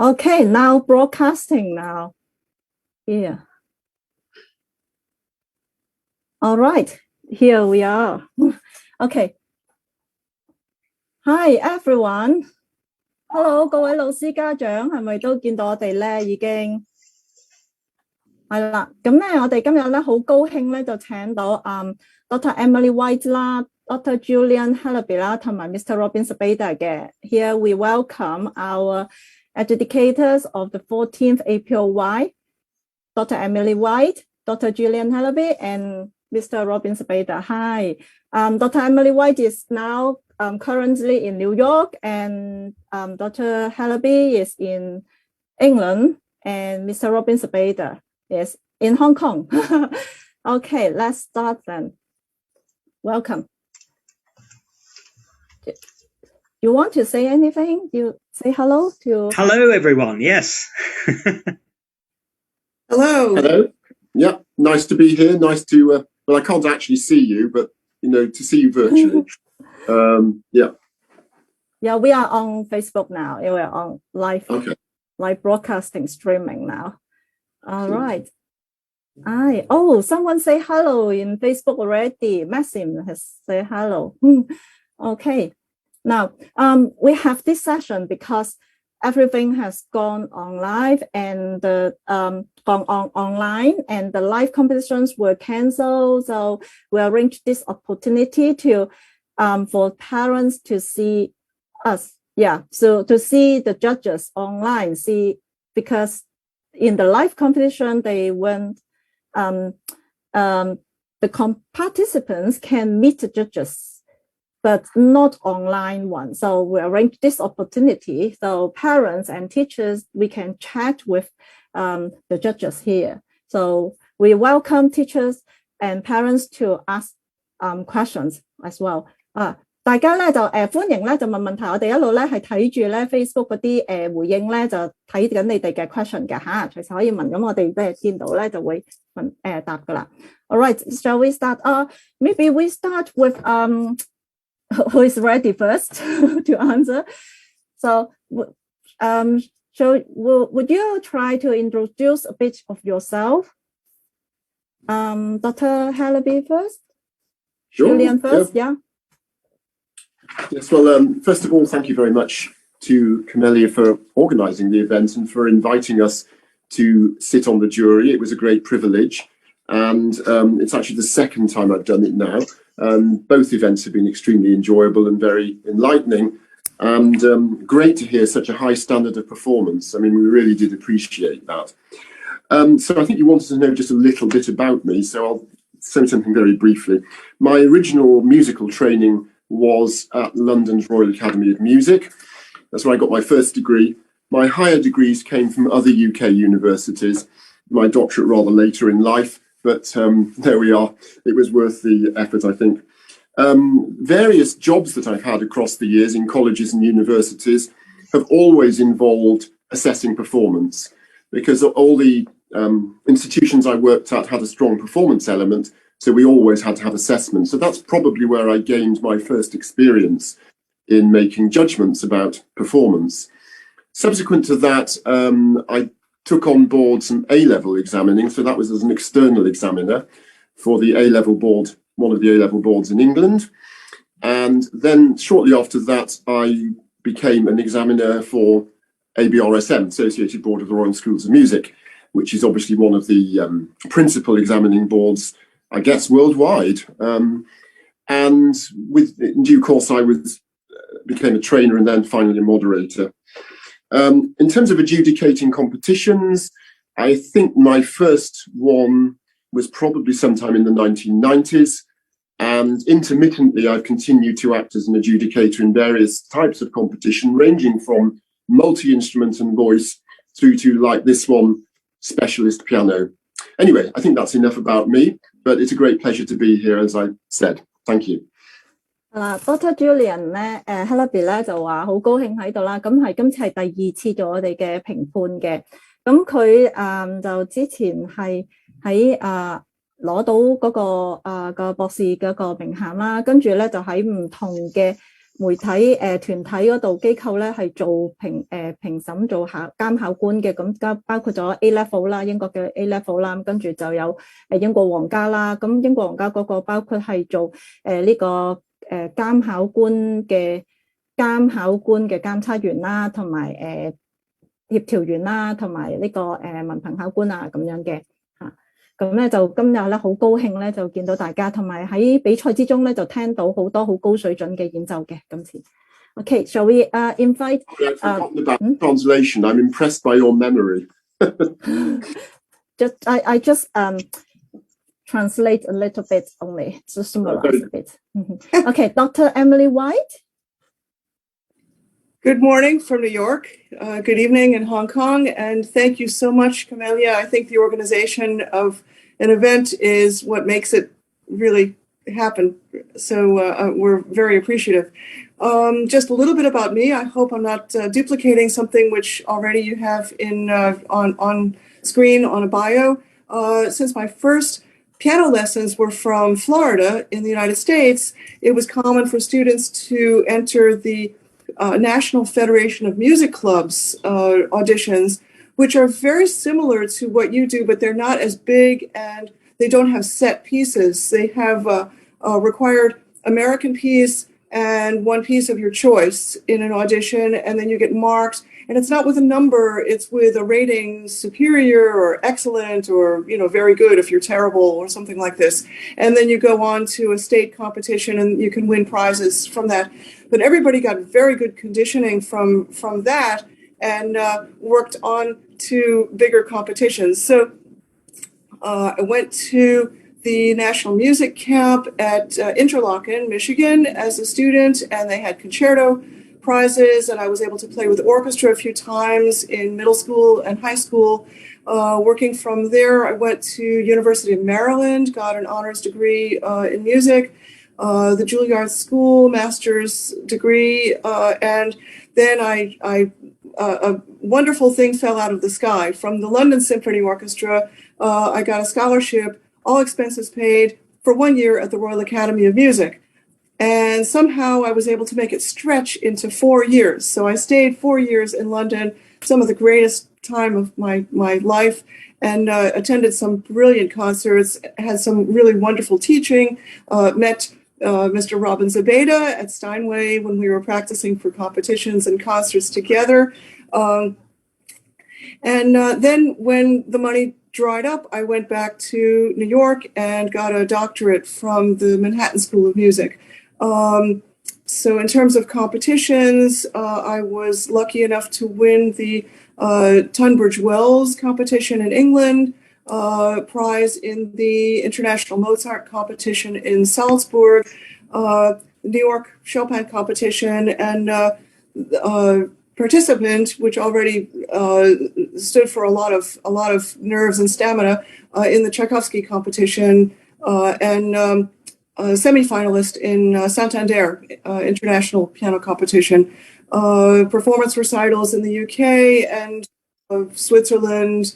Okay, now broadcasting now. Yeah. All right, here we are. Okay. Hi everyone. Hello， 各位老師家長係咪都見到我哋咧？已經係啦。咁咧，我哋今日咧好高興咧，就請到Dr. Emily White 啦、Dr. Julian Hellaby 啦，同埋 Mr. Robin Zebaida 嘅。Here we welcome our adjudicators of the 14th APOY, Dr. Emily White, Dr. Julian Hellaby, and Mr. Robin Zebaida. Hi. Dr. Emily White is now currently in New York, and Dr. Hellaby is in England, and Mr. Robin Zebaida is in Hong Kong. Okay, let's start then. Welcome. You want to say anything? You say hello to... Hello, everyone. Yes. Hello. Hello. Yeah, nice to be here. Nice to, well, I can't actually see you, but, you know, to see you virtually. Yeah. Yeah, we are on Facebook now. We are on live broadcasting, streaming now. All right. Oh, someone say hello in Facebook already. Maxim has said hello. Okay. Now, we have this session because everything has gone on live and gone on online, and the live competitions were canceled. So we arranged this opportunity to for parents to see us. Yeah, so to see the judges online, because in the live competition they went. The participants can meet the judges, but not online one. So we arranged this opportunity. So parents and teachers, we can chat with the judges here. So we welcome teachers and parents to ask questions as well. 大家咧就歡迎咧就問問題，我哋一路咧係睇住咧 Facebook 嗰啲回應咧就睇緊你哋嘅 question 嘅嚇，隨時可以問，咁我哋咧見到咧就會答噶啦。All right, shall we start? Maybe we start with who is ready first to answer. So, would you try to introduce a bit of yourself? Dr. Hellaby first. Sure. Julian first. Yeah. Yes, well, first of all, thank you very much to Camellia for organising the event and for inviting us to sit on the jury. It was a great privilege, and it's actually the second time I've done it now. Both events have been extremely enjoyable and very enlightening, and great to hear such a high standard of performance. I mean, we really did appreciate that. So I think you wanted to know just a little bit about me, so I'll say something very briefly. My original musical training was at London's Royal Academy of Music. That's where I got my first degree. My higher degrees came from other UK universities, my doctorate rather later in life, but there we are. It was worth the effort, I think. Various jobs that I've had across the years in colleges and universities have always involved assessing performance, because all the institutions I worked at had a strong performance element. So we always had to have assessments. So that's probably where I gained my first experience in making judgments about performance. Subsequent to that, I took on board some A-level examining. So that was as an external examiner for the A-level board, one of the A-level boards in England. And then shortly after that, I became an examiner for ABRSM, Associated Board of the Royal Schools of Music, which is obviously one of the principal examining boards, I guess, worldwide. And in due course, I became a trainer and then finally a moderator. In terms of adjudicating competitions, I think my first one was probably sometime in the 1990s. And intermittently, I've continued to act as an adjudicator in various types of competition, ranging from multi-instrument and voice through to, like this one, specialist piano. Anyway, I think that's enough about me. But it's a great pleasure to be here, as I said. Thank you. Dr. Julian 咧，Hellaby 咧就話好高興喺度啦。咁係今次係第二次做我哋嘅評判嘅。咁佢就之前係喺攞到嗰個個博士嗰個名銜啦，跟住咧就喺唔同嘅媒體團體嗰度機構咧係做評審做監考官嘅，咁包括咗 A level 啦，英國嘅 A level 啦，跟住就有英國皇家啦，咁英國皇家嗰個包括係做呢個監考官嘅監測員啦，同埋協調員啦，同埋呢個文憑考官啊咁樣嘅嚇。咁咧就今日咧好高興咧就見到大家，同埋喺比賽之中咧就聽到好多好高水準嘅演奏嘅今次。Okay, shall we invite? I've forgotten about translation. I'm impressed by your memory. I just translate a little bit only, just summarize a bit. Okay, Dr. Emily White. Good morning from New York. Good evening in Hong Kong. And thank you so much, Camelia. I think the organization of an event is what makes it really happen. So we're very appreciative. Just a little bit about me. I hope I'm not duplicating something which already you have in on screen on a bio. Since my first piano lessons were from Florida in the United States, it was common for students to enter the National Federation of Music Clubs auditions, which are very similar to what you do, but they're not as big and they don't have set pieces. They have a required American piece and one piece of your choice in an audition, and then you get marked. And it's not with a number, it's with a rating, superior or excellent or, very good if you're terrible or something like this. And then you go on to a state competition and you can win prizes from that. But everybody got very good conditioning from that and worked on to bigger competitions. So I went to the National Music Camp at Interlochen, Michigan as a student, and they had concerto prizes, and I was able to play with the orchestra a few times in middle school and high school. Working from there, I went to University of Maryland, got an honors degree in music, the Juilliard School master's degree, and then a wonderful thing fell out of the sky. From the London Symphony Orchestra, I got a scholarship, all expenses paid, for 1 year at the Royal Academy of Music. And somehow I was able to make it stretch into 4 years. So I stayed 4 years in London, some of the greatest time of my life, and attended some brilliant concerts, had some really wonderful teaching, met Mr. Robin Zebaida at Steinway when we were practicing for competitions and concerts together. And then when the money dried up, I went back to New York and got a doctorate from the Manhattan School of Music. So in terms of competitions, I was lucky enough to win the Tunbridge Wells competition in England, prize in the International Mozart competition in Salzburg, New York Chopin competition, and participant, which already stood for a lot of nerves and stamina, in the Tchaikovsky competition, and semi-finalist in Santander International Piano Competition, performance recitals in the UK and Switzerland,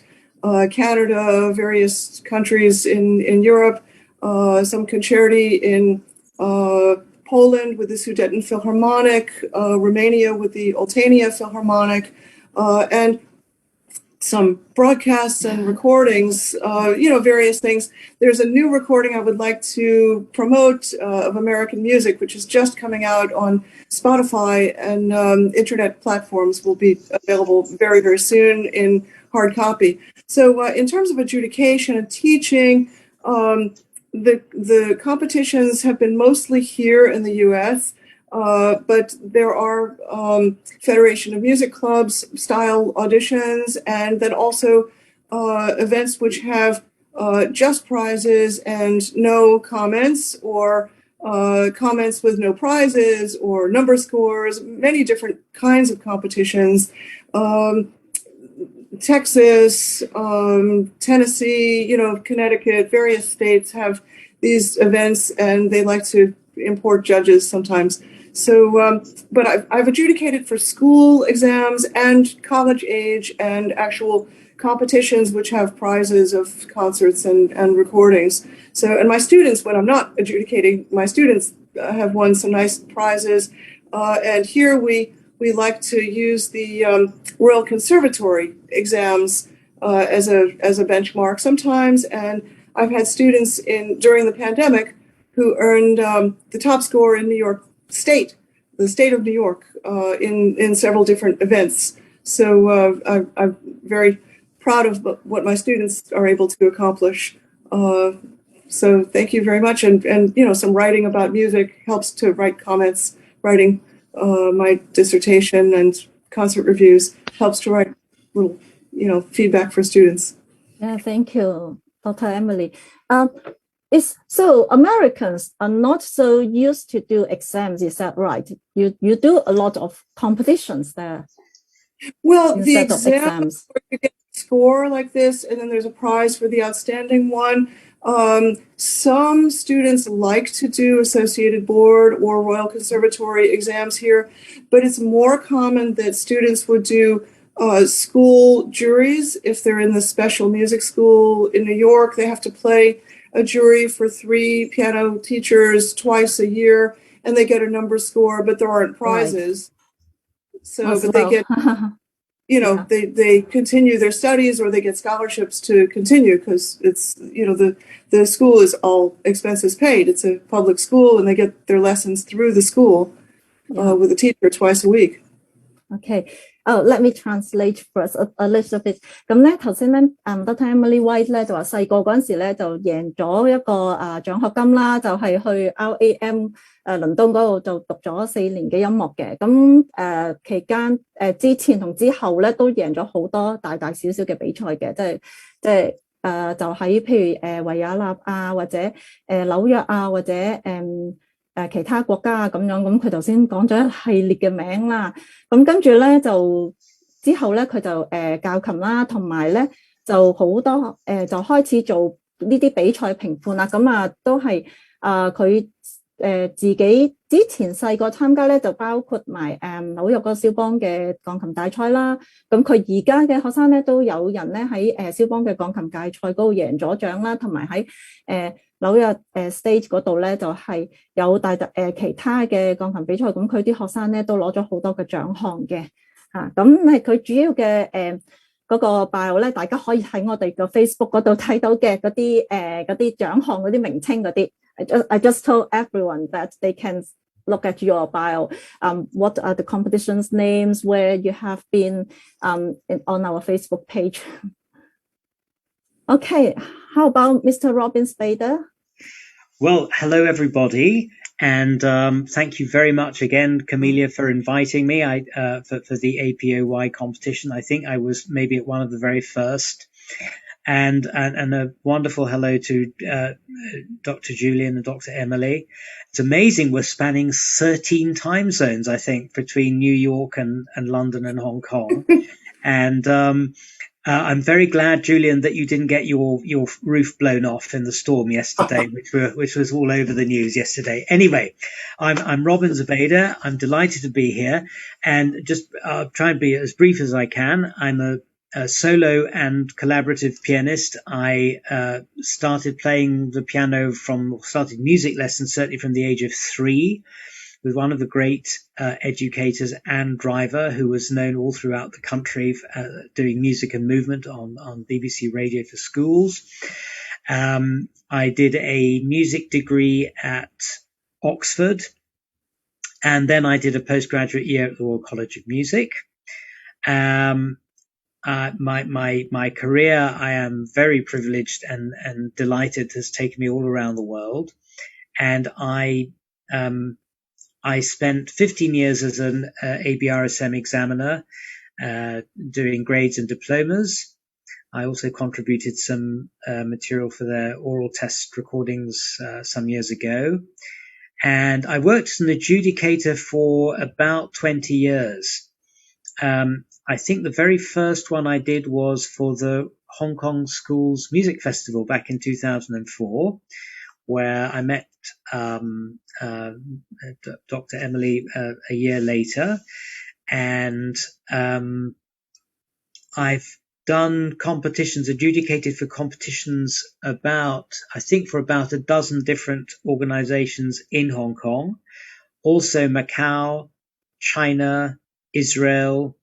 Canada, various countries in Europe, some concerti in Poland with the Sudeten Philharmonic, Romania with the Oltenia Philharmonic, and some broadcasts and recordings, various things. There's a new recording I would like to promote of American music, which is just coming out on Spotify, and internet platforms will be available very, very soon in hard copy. So in terms of adjudication and teaching, the competitions have been mostly here in the US, but there are Federation of Music Clubs style auditions, and then also events which have just prizes and no comments, or comments with no prizes, or number scores, many different kinds of competitions. Texas, Tennessee, Connecticut, various states have these events, and they like to import judges sometimes. So, but I've adjudicated for school exams and college age and actual competitions which have prizes of concerts and recordings. So, and my students, when I'm not adjudicating, my students have won some nice prizes. And here we like to use the Royal Conservatory exams as a benchmark sometimes. And I've had students during the pandemic who earned the top score in New York State, the state of New York, in several different events. So I'm very proud of what my students are able to accomplish. So thank you very much. And some writing about music helps to write comments. Writing my dissertation and concert reviews helps to write little, feedback for students. Yeah, thank you, Dr. Emily. So Americans are not so used to do exams, is that right? You do a lot of competitions there. Well, the exams where you get a score like this, and then there's a prize for the outstanding one. Some students like to do Associated Board or Royal Conservatory exams here, but it's more common that students would do school juries. If they're in the special music school in New York, they have to play a jury for 3 piano teachers twice a year, and they get a number score, but there aren't prizes. Right. So, but they get, they continue their studies, or they get scholarships to continue, because it's, the school is all expenses paid. It's a public school, and they get their lessons through the school with a teacher twice a week. Okay. Oh, let me translate first a little bit. 咁咧，頭先咧，Dr. Emily White 咧就話細個嗰陣時咧就贏咗一個獎學金啦，就係去 RAM 倫敦嗰度就讀咗4年嘅音樂嘅。咁期間之前同之後咧都贏咗好多大大小小嘅比賽嘅，就喺譬如維也納啊，或者紐約啊，或者其他國家啊咁樣，咁佢頭先講咗一系列嘅名啦，咁跟住咧就之後咧佢就教琴啦，同埋咧就好多就開始做呢啲比賽評判啦，咁啊都係佢自己之前細個參加咧就包括埋紐約個肖邦嘅鋼琴大賽啦，咁佢而家嘅學生咧都有人咧喺肖邦嘅鋼琴大賽嗰度贏咗獎啦，同埋喺紐約stage 嗰度咧就係有其他嘅鋼琴比賽，咁佢啲學生咧都攞咗好多嘅獎項嘅嚇，咁係佢主要嘅嗰個 bio 咧，大家可以喺我哋個 Facebook 嗰度睇到嘅嗰啲獎項嗰啲名稱嗰啲。I just told everyone that they can look at your bio. What are the competitions names where you have been on our Facebook page? Okay, how about Mr. Robin Zebaida? Well, hello everybody, and thank you very much again, Camelia, for inviting me for the APOY competition. I think I was maybe at one of the very first. And a wonderful hello to Dr. Julian and Dr. Emily. It's amazing we're spanning 13 time zones, I think, between New York and London and Hong Kong. And I'm very glad, Julian, that you didn't get your roof blown off in the storm yesterday, which was all over the news yesterday. Anyway, I'm Robin Zebaida. I'm delighted to be here, and just try and be as brief as I can. I'm a solo and collaborative pianist. I started playing the piano started music lessons certainly from the age of 3 with one of the great educators, Anne Driver, who was known all throughout the country doing music and movement on BBC Radio for schools. I did a music degree at Oxford, and then I did a postgraduate year at the Royal College of Music. My career, I am very privileged and delighted, has taken me all around the world. And I spent 15 years as an ABRSM examiner, doing grades and diplomas. I also contributed some material for their oral test recordings some years ago. And I worked as an adjudicator for about 20 years. I think the very first one I did was for the Hong Kong Schools Music Festival back in 2004, where I met Dr. Emily a year later. And I've done competitions, adjudicated for competitions for about a dozen different organizations in Hong Kong, also Macau, China, Israel,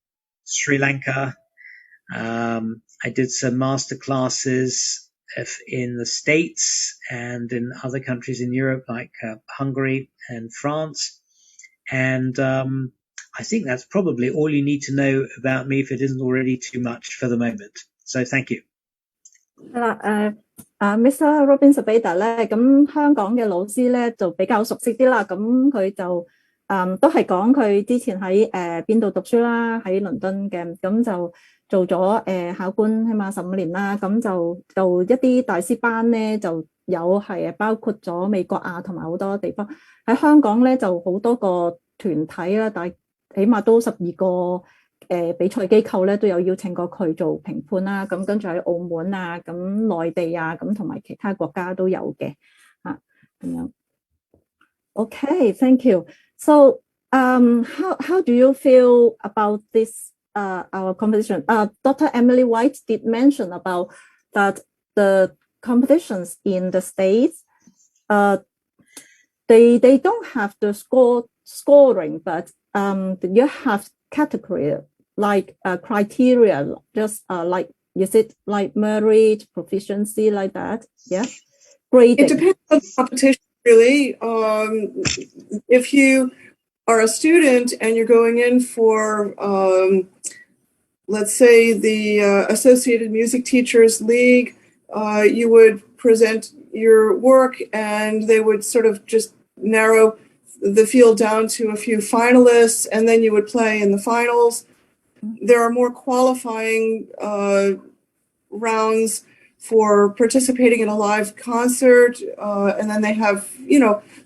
Sri Lanka. I did some master classes in the States and in other countries in Europe, like Hungary and France. And I think that's probably all you need to know about me if it isn't already too much for the moment. So thank you. Mr. Robin Zebaida 咧，咁香港嘅老師咧就比較熟悉啲啦。咁佢就都係講佢之前喺邊度讀書啦，喺倫敦嘅，咁就做咗考官起碼15年啦。咁就做一啲大師班咧，就有係包括咗美國啊，同埋好多地方。喺香港咧就好多個團體啦，但係起碼都12個比賽機構咧都有邀請過佢做評判啦。咁跟住喺澳門啊，咁內地啊，咁同埋其他國家都有嘅嚇咁樣。Okay, thank you. So, how do you feel about this our competition? Dr. Emily White did mention about that the competitions in the States, they don't have the scoring, but you have category like criteria, just like is it like merit, proficiency, like that? Yeah, grading. It depends on the competition, really. If you are a student and you're going in for, let's say, the Associated Music Teachers League, you would present your work and they would sort of just narrow the field down to a few finalists, and then you would play in the finals. There are more qualifying rounds for participating in a live concert, and then they have,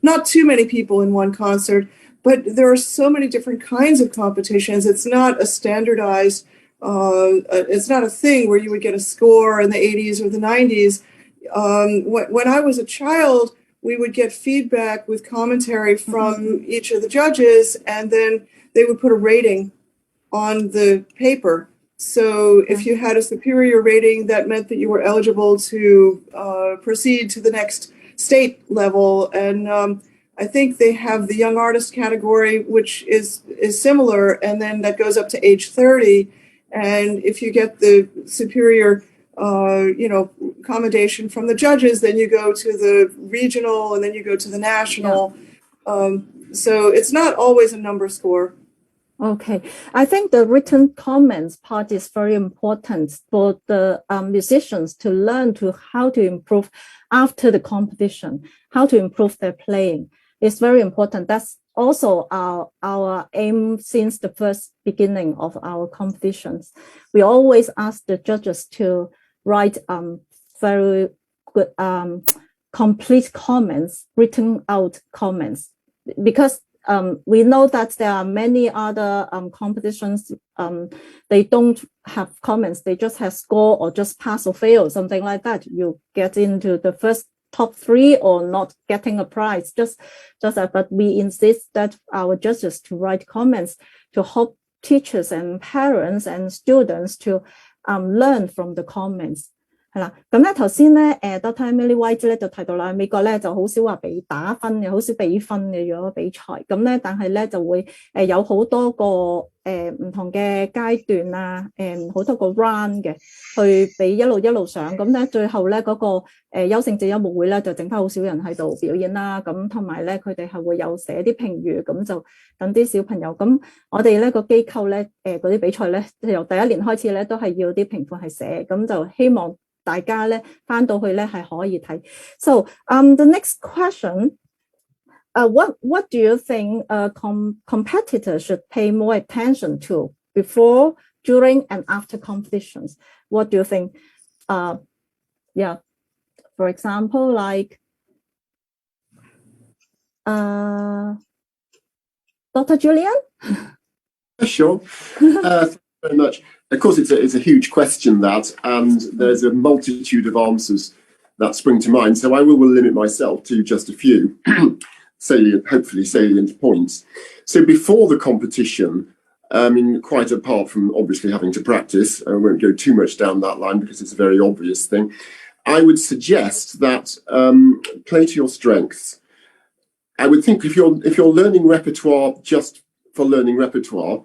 not too many people in one concert, but there are so many different kinds of competitions. It's not a standardized, it's not a thing where you would get a score in the 80s or the 90s. When I was a child, we would get feedback with commentary from each of the judges, and then they would put a rating on the paper. So if you had a superior rating, that meant that you were eligible to proceed to the next state level. And I think they have the young artist category, which is similar, and then that goes up to age 30. And if you get the superior commendation from the judges, then you go to the regional, and then you go to the national. So it's not always a number score. Okay, I think the written comments part is very important for the musicians to learn how to improve after the competition, how to improve their playing. It's very important. That's also our aim since the first beginning of our competitions. We always ask the judges to write very good, complete comments, written out comments, because we know that there are many other competitions. They don't have comments. They just have score or just pass or fail, something like that. You get into the first top 3 or not getting a prize. Just that. But we insist that our judges to write comments to help teachers and parents and students to learn from the comments. 係啦，咁咧頭先咧，Dr. Emily White 咧就提到啦，美國咧就好少話俾打分嘅，好少俾分嘅，如果比賽咁咧，但係咧就會有好多個唔同嘅階段啊，好多個 round 嘅，去俾一路上，咁咧最後咧嗰個優勝者音樂會咧就剩翻好少人喺度表演啦，咁同埋咧佢哋係會有寫啲評語，咁就等啲小朋友，咁我哋咧個機構咧嗰啲比賽咧由第一年開始咧都係要啲評判係寫，咁就希望大家咧翻到去咧係可以睇。So the next question, what do you think competitors should pay more attention to before, during, and after competitions? What do you think? Yeah, for example, like Dr. Julian? Sure. Thank you very much. Of course, it's a huge question, that, and there's a multitude of answers that spring to mind. So I will limit myself to just a few hopefully salient points. So before the competition, quite apart from obviously having to practice, I won't go too much down that line because it's a very obvious thing. I would suggest that play to your strengths. I would think if you're learning repertoire just for learning repertoire,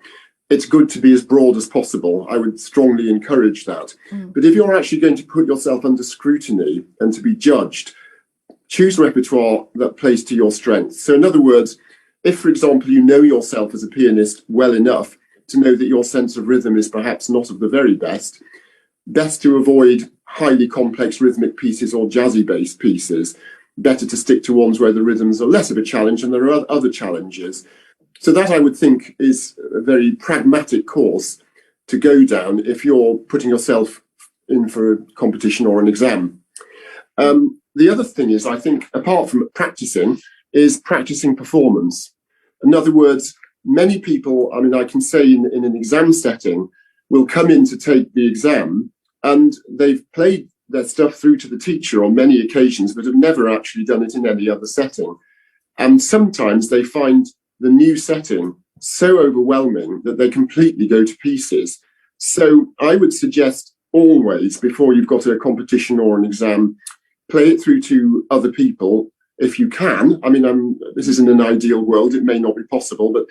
it's good to be as broad as possible. I would strongly encourage that. But if you're actually going to put yourself under scrutiny and to be judged, choose repertoire that plays to your strengths. So in other words, if, for example, you know yourself as a pianist well enough to know that your sense of rhythm is perhaps not of the very best to avoid highly complex rhythmic pieces or jazzy-based pieces. Better to stick to ones where the rhythms are less of a challenge and there are other challenges. So that, I would think, is a very pragmatic course to go down if you're putting yourself in for a competition or an exam. The other thing is, I think, apart from practicing, is practicing performance. In other words, many people, I mean, I can say in an exam setting, will come in to take the exam and they've played their stuff through to the teacher on many occasions, but have never actually done it in any other setting. And sometimes they find the new setting so overwhelming that they completely go to pieces. So I would suggest always, before you've got a competition or an exam, play it through to other people if you can. I mean, this isn't an ideal world, it may not be possible, but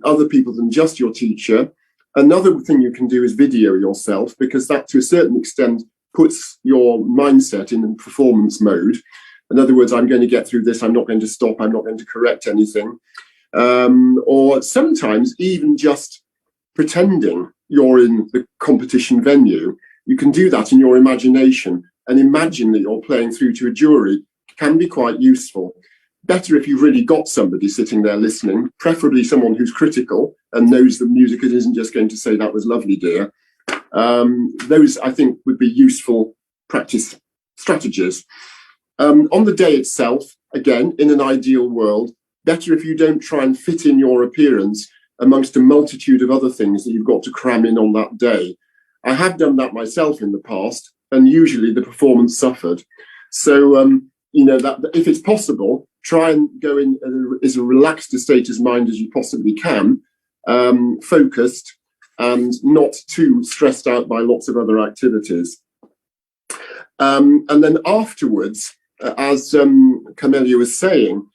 other people than just your teacher. Another thing you can do is video yourself, because that to a certain extent puts your mindset in performance mode. In other words, I'm going to get through this, I'm not going to stop, I'm not going to correct anything. Or sometimes even just pretending you're in the competition venue. You can do that in your imagination and imagine that you're playing through to a jury. Can be quite useful. Better if you've really got somebody sitting there listening, preferably someone who's critical and knows the music and isn't just going to say, "That was lovely, dear." Those, I think, would be useful practice strategies. On the day itself, again, in an ideal world, better if you don't try and fit in your appearance amongst a multitude of other things that you've got to cram in on that day. I have done that myself in the past, and usually the performance suffered. So, that if it's possible, try and go in as a relaxed a state of mind as you possibly can, focused and not too stressed out by lots of other activities. And then afterwards, as Camelia was saying,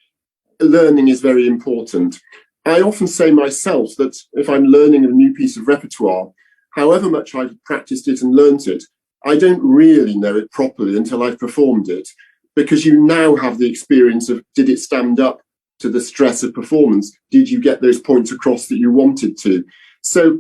learning is very important. I often say myself that if I'm learning a new piece of repertoire, however much I've practiced it and learnt it, I don't really know it properly until I've performed it, because you now have the experience of, did it stand up to the stress of performance? Did you get those points across that you wanted to? So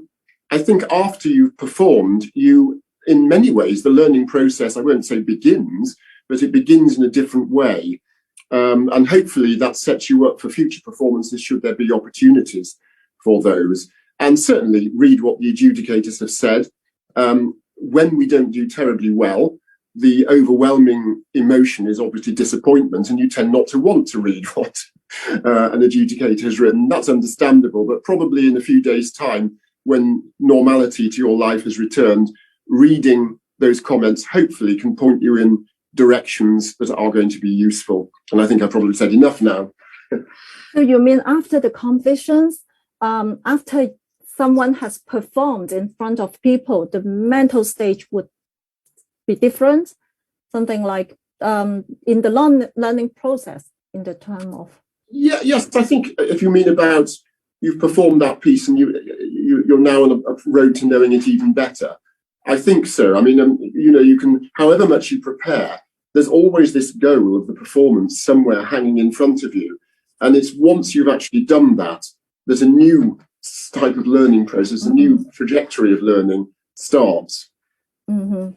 I think after you've performed, in many ways, the learning process, I won't say begins, but it begins in a different way. And hopefully that sets you up for future performances, should there be opportunities for those. And certainly read what the adjudicators have said. When we don't do terribly well, the overwhelming emotion is obviously disappointment, and you tend not to want to read what an adjudicator has written. That's understandable, but probably in a few days' time, when normality to your life has returned, reading those comments hopefully can point you in directions that are going to be useful. And I think I've probably said enough now. So you mean after the competitions, after someone has performed in front of people, the mental stage would be different? Something like in the learning process, in the term of... Yes, I think if you mean about you've performed that piece and you're now on a road to knowing it even better, I think so. I mean, you can, however much you prepare, there's always this goal of the performance somewhere hanging in front of you. And it's once you've actually done that, there's a new type of learning process, a new trajectory of learning starts. Mm-hmm.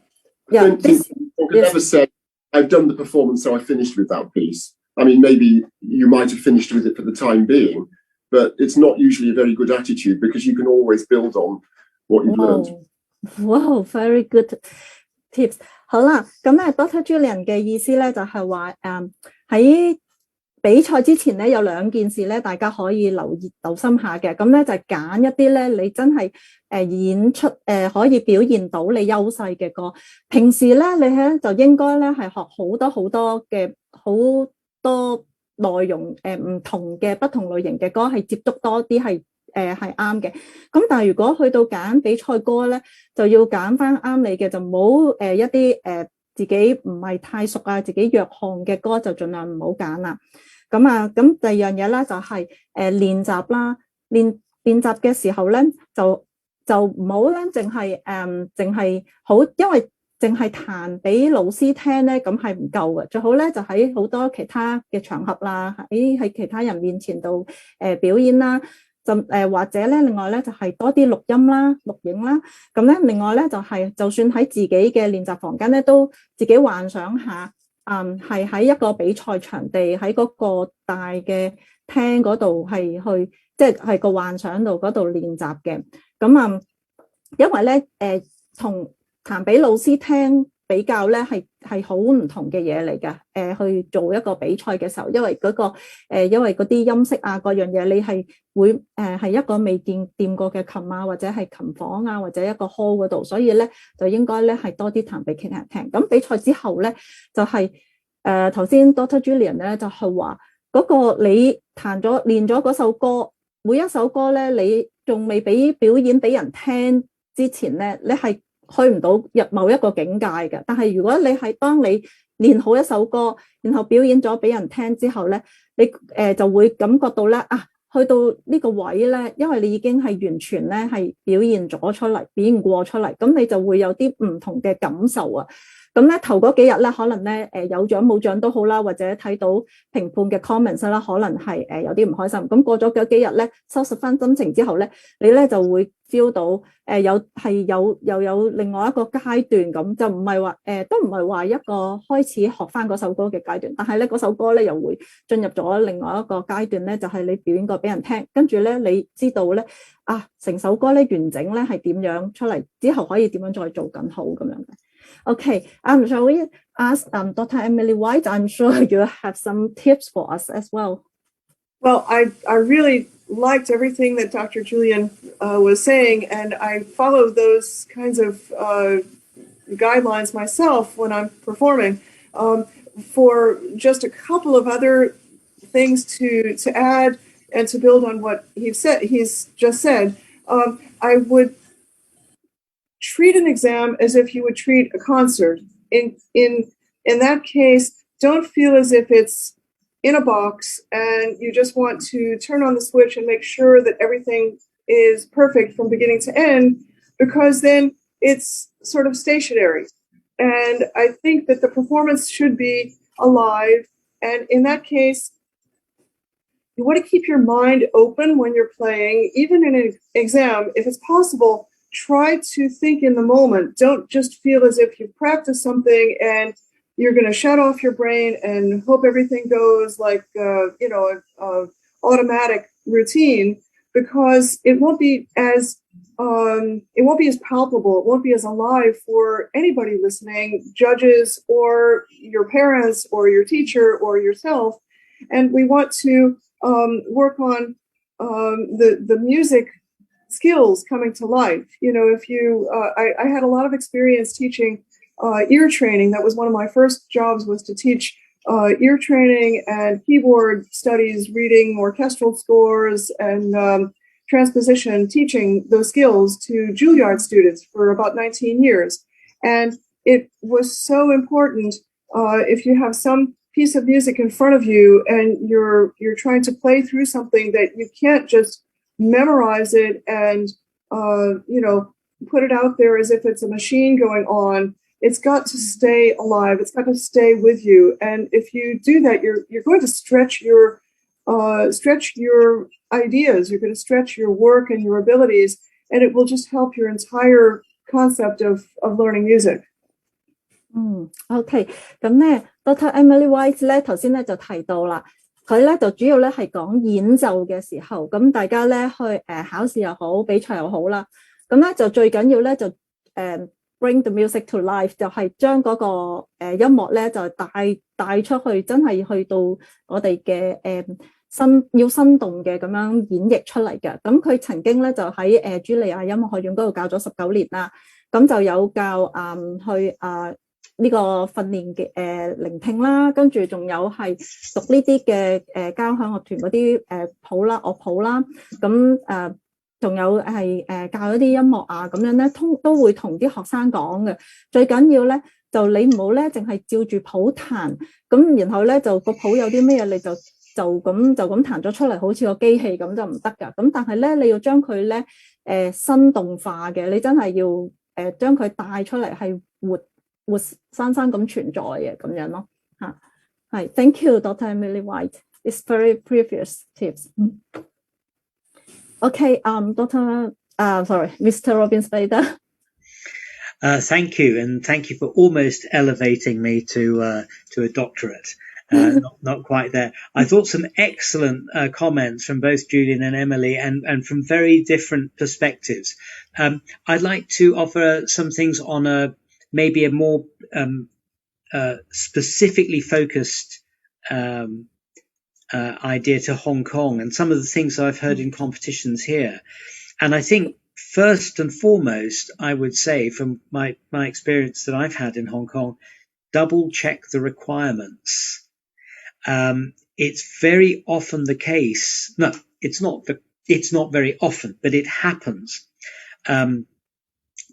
I don't think one could ever say, I've done the performance, so I finished with that piece. I mean, maybe you might have finished with it for the time being, but it's not usually a very good attitude, because you can always build on what you've learned. Wow, very good tips. 好啦，咁咧 Dr. Julian 嘅意思咧就係話，喺比賽之前咧有兩件事咧，大家可以留心下嘅。咁咧就揀一啲咧，你真係演出可以表現到你優勢嘅歌。平時咧你咧就應該咧係學好多嘅好多內容唔同嘅不同類型嘅歌，係接觸多啲係啱嘅。咁但係如果去到揀比賽歌咧，就要揀翻啱你嘅，就唔好一啲自己唔係太熟啊，自己弱項嘅歌就盡量唔好揀啦。咁第二樣嘢咧就係練習啦。練習嘅時候咧，就唔好咧，淨係好，因為淨係彈俾老師聽咧，咁係唔夠嘅。最好咧就喺好多其他嘅場合啦，喺其他人面前度表演啦。就或者咧，另外咧就係多啲錄音啦、錄影啦。咁咧，另外咧就係就算喺自己嘅練習房間咧，都自己幻想下，係喺一個比賽場地，喺嗰個大嘅廳嗰度係去，即係個幻想度嗰度練習嘅。咁因為咧同彈俾老師聽比較咧，係好唔同嘅嘢嚟㗎。去做一個比賽嘅時候，因為因為嗰啲音色啊，各樣嘢你係會係一個未掂過嘅琴啊，或者係琴房啊，或者一個 hall 嗰度，所以咧就應該咧係多啲彈俾其他人聽。咁比賽之後咧，就係頭先 Dr. Julian 咧就係話嗰個你練咗嗰首歌，每一首歌咧你仲未表演俾人聽之前咧，你係去唔到入某一個境界嘅。但係如果你係當你練好一首歌，然後表演咗俾人聽之後咧，你就會感覺到咧去到呢個位咧，因為你已經係完全咧係表現過出嚟，咁你就會有啲唔同嘅感受啊。咁咧頭嗰幾日咧，可能咧有獎冇獎都好啦，或者睇到評判嘅 comments 啦，可能係有啲唔開心。咁過咗嗰幾日咧，收拾翻心情之後咧，你咧就會 feel 到又有另外一個階段咁，就唔係話都唔係話一個開始學翻嗰首歌嘅階段，但係咧嗰首歌咧又會進入咗另外一個階段咧，就係你表演過俾人聽，跟住咧你知道咧成首歌咧完整咧係點樣出嚟，之後可以點樣再做更好咁樣嘅。Okay, shall we ask Dr. Emily White? I'm sure you have some tips for us as well. Well, I really liked everything that Dr. Julian was saying, and I follow those kinds of guidelines myself when I'm performing. For just a couple of other things to add and to build on what he's just said, I would treat an exam as if you would treat a concert. In that case, don't feel as if it's in a box and you just want to turn on the switch and make sure that everything is perfect from beginning to end, because then it's sort of stationary. And I think that the performance should be alive. And in that case, you want to keep your mind open when you're playing, even in an exam. If it's possible, try to think in the moment. Don't just feel as if you've practiced something and you're going to shut off your brain and hope everything goes like, automatic routine, because it won't be as palpable. It won't be as alive for anybody listening, judges or your parents or your teacher or yourself. And we want to work on the music skills coming to life. If you, I had a lot of experience teaching ear training. That was one of my first jobs, was to teach ear training and keyboard studies, reading orchestral scores and transposition, teaching those skills to Juilliard students for about 19 years. And it was so important if you have some piece of music in front of you and you're trying to play through something, that you can't just memorize it and put it out there as if it's a machine going on. It's got to stay alive. It's got to stay with you. And if you do that, you're going to stretch your ideas. You're going to stretch your work and your abilities, and it will just help your entire concept of learning music. OK， 咁咧 Dr. Emily White 咧頭先咧就提到啦，佢咧就主要咧係講演奏嘅時候，咁大家咧去考試又好，比賽又好啦，咁咧就最緊要咧就bring the music to life， 就係將嗰個音樂咧就帶出去，真係去到我哋嘅要生動嘅咁樣演繹出嚟嘅。咁佢曾經咧就喺茱莉亞音樂學院嗰度教咗19年啦，咁就有教去呢個訓練嘅聆聽啦，跟住仲有係讀呢啲嘅交響樂團嗰啲譜啦、樂譜啦，咁仲有係教一啲音樂啊，咁樣咧都會同啲學生講嘅。最緊要咧就你唔好咧淨係照住譜彈，咁然後咧就個譜有啲咩嘢你就咁彈咗出嚟，好似個機器咁就唔得㗎。咁但係咧，你要將佢咧生動化嘅，你真係要將佢帶出嚟，係活生生咁存在嘅咁樣咯嚇。係 ，thank you, Dr. Emily White. It's very previous tips. Okay, Mr. Robin Zebaida. Thank you, and thank you for almost elevating me to a doctorate. Not quite there. I thought some excellent comments from both Julian and Emily, and from very different perspectives. I'd like to offer some things on maybe a more specifically focused idea to Hong Kong, and some of the things I've heard in competitions here. And I think first and foremost, I would say from my experience that I've had in Hong Kong, double check the requirements. It's very often the case. No, it's not very often, but it happens.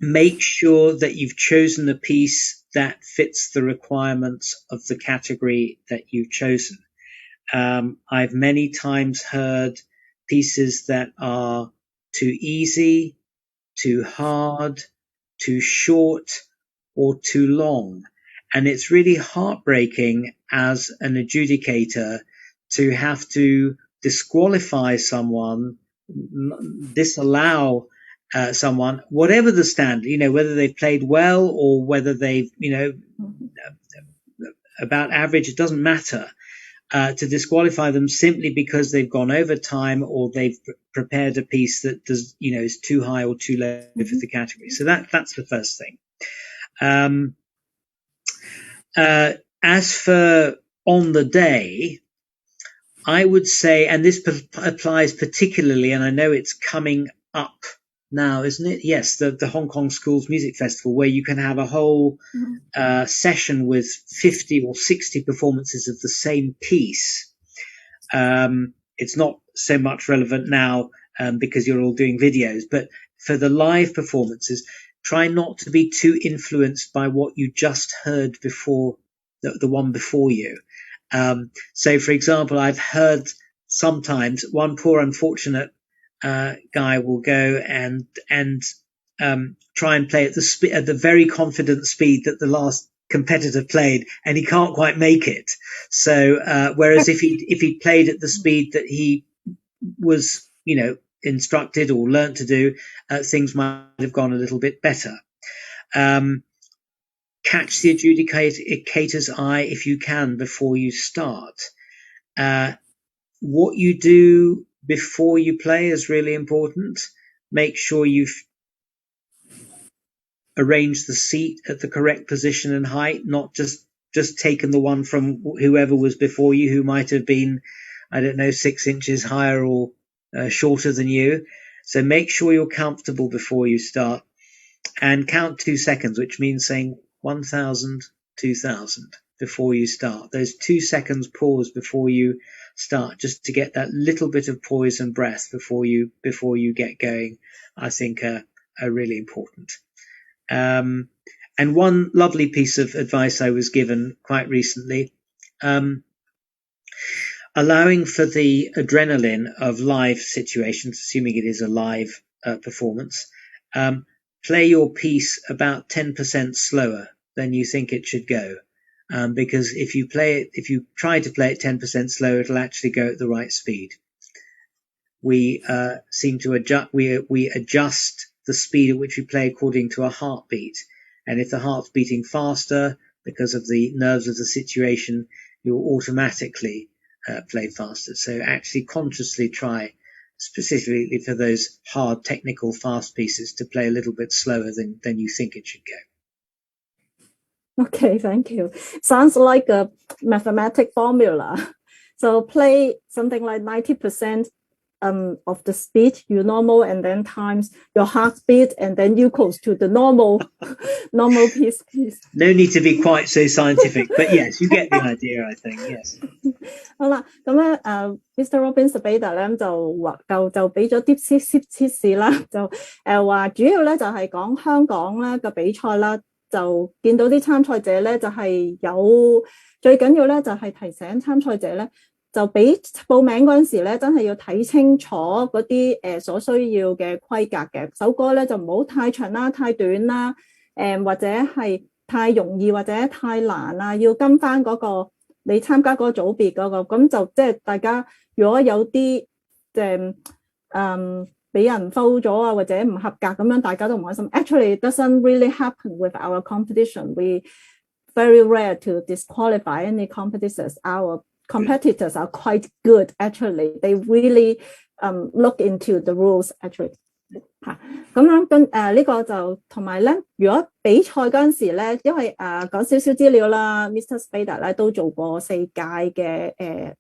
Make sure that you've chosen a piece that fits the requirements of the category that you've chosen. I've many times heard pieces that are too easy, too hard, too short, or too long. And it's really heartbreaking as an adjudicator to have to disqualify someone, disallow someone, whatever the standard, whether they've played well or whether they've, about average, it doesn't matter. To disqualify them simply because they've gone over time or they've prepared a piece that does, is too high or too low for the category. So that's the first thing. As for on the day, I would say, and this applies particularly, and I know it's coming up now, isn't it? Yes, the Hong Kong Schools Music Festival, where you can have a whole session with 50 or 60 performances of the same piece. It's not so much relevant now because you're all doing videos, but for the live performances, try not to be too influenced by what you just heard before the one before you. So, for example, I've heard sometimes one poor unfortunate guy will go and try and play at the very confident speed that the last competitor played, and he can't quite make it. So, whereas if he played at the speed that he was, instructed or learnt to do, things might have gone a little bit better. Catch the adjudicator's eye if you can before you start. What you do before you play is really important. Make sure you've arranged the seat at the correct position and height, not just taken the one from whoever was before you, who might have been, 6 inches higher or shorter than you. So make sure you're comfortable before you start, and count 2 seconds, which means saying 1,000, 2,000 before you start. Those 2 seconds pause before you start, just to get that little bit of poise and breath before you get going, I think are really important. And one lovely piece of advice I was given quite recently, allowing for the adrenaline of live situations, assuming it is a live performance, play your piece about 10% slower than you think it should go. Because if you try to play it 10% slower, it'll actually go at the right speed. We seem to adjust, we adjust the speed at which we play according to a heartbeat. And if the heart's beating faster because of the nerves of the situation, you'll automatically play faster. So actually consciously try, specifically for those hard, technical, fast pieces, to play a little bit slower than you think it should go. Okay, thank you. Sounds like a mathematic formula. So play something like 90% of the speed you normal, and then times your heartbeat, and then equals to the normal piece. No need to be quite so scientific, but yes, you get the idea, I think, yes. 好啦，咁咧Mr. Robin Zebaida 咧就俾咗啲提示啦，就話主要咧就係講香港咧嘅比賽啦，就見到啲參賽者咧就係有最緊要咧就係提醒參賽者咧就俾報名嗰陣時咧，真係要睇清楚嗰啲所需要嘅規格嘅。首歌咧就唔好太長啦、太短啦，或者係太容易或者太難啊，要跟翻嗰個你參加嗰個組別嗰個。咁就即係大家如果有啲俾人 fail 咗啊，或者唔合格咁樣，大家都唔開心。Actually, it doesn't really happen with our competition. We very rare to disqualify any competitors. Our competitors are quite good. Actually, they really look into the rules. Actually, 嚇咁樣跟呢個就同埋咧，如果比賽嗰陣時咧，因為講少少資料啦 ，Mr. Zebaida 咧都做過4屆嘅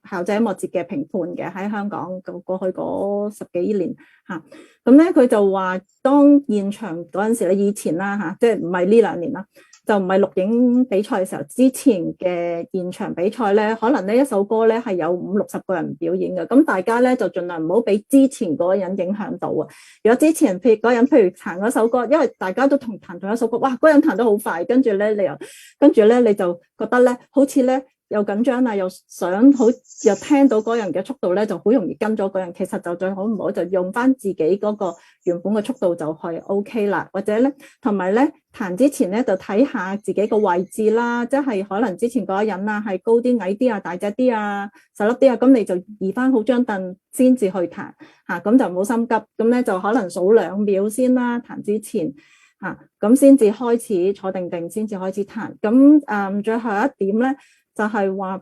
校際音樂節嘅評判嘅，喺香港過去嗰10幾年嚇。咁咧佢就話，當現場嗰陣時咧，以前啦嚇，即係唔係呢2年啦。就唔係錄影比賽嘅時候，之前嘅現場比賽咧，可能呢一首歌咧係有50-60個人表演嘅，咁大家咧就盡量唔好俾之前嗰個人影響到啊。如果之前嗰個人譬如彈嗰首歌，因為大家都彈同一首歌，哇，嗰個人彈得好快，跟住咧你就覺得咧好似咧又緊張啊，又聽到嗰人嘅速度咧，就好容易跟咗嗰人。其實就最好唔好就用翻自己嗰個原本嘅速度就係 OK 啦。或者咧，同埋咧彈之前咧就睇下自己個位置啦，即係可能之前嗰個人啊係高啲、矮啲啊、大隻啲啊、細粒啲啊，咁你就移翻好張凳先至去彈嚇，咁就唔好心急。咁咧就可能數2秒先啦，彈之前嚇，咁先至開始坐定定，先至開始彈。咁最後一點咧。就係話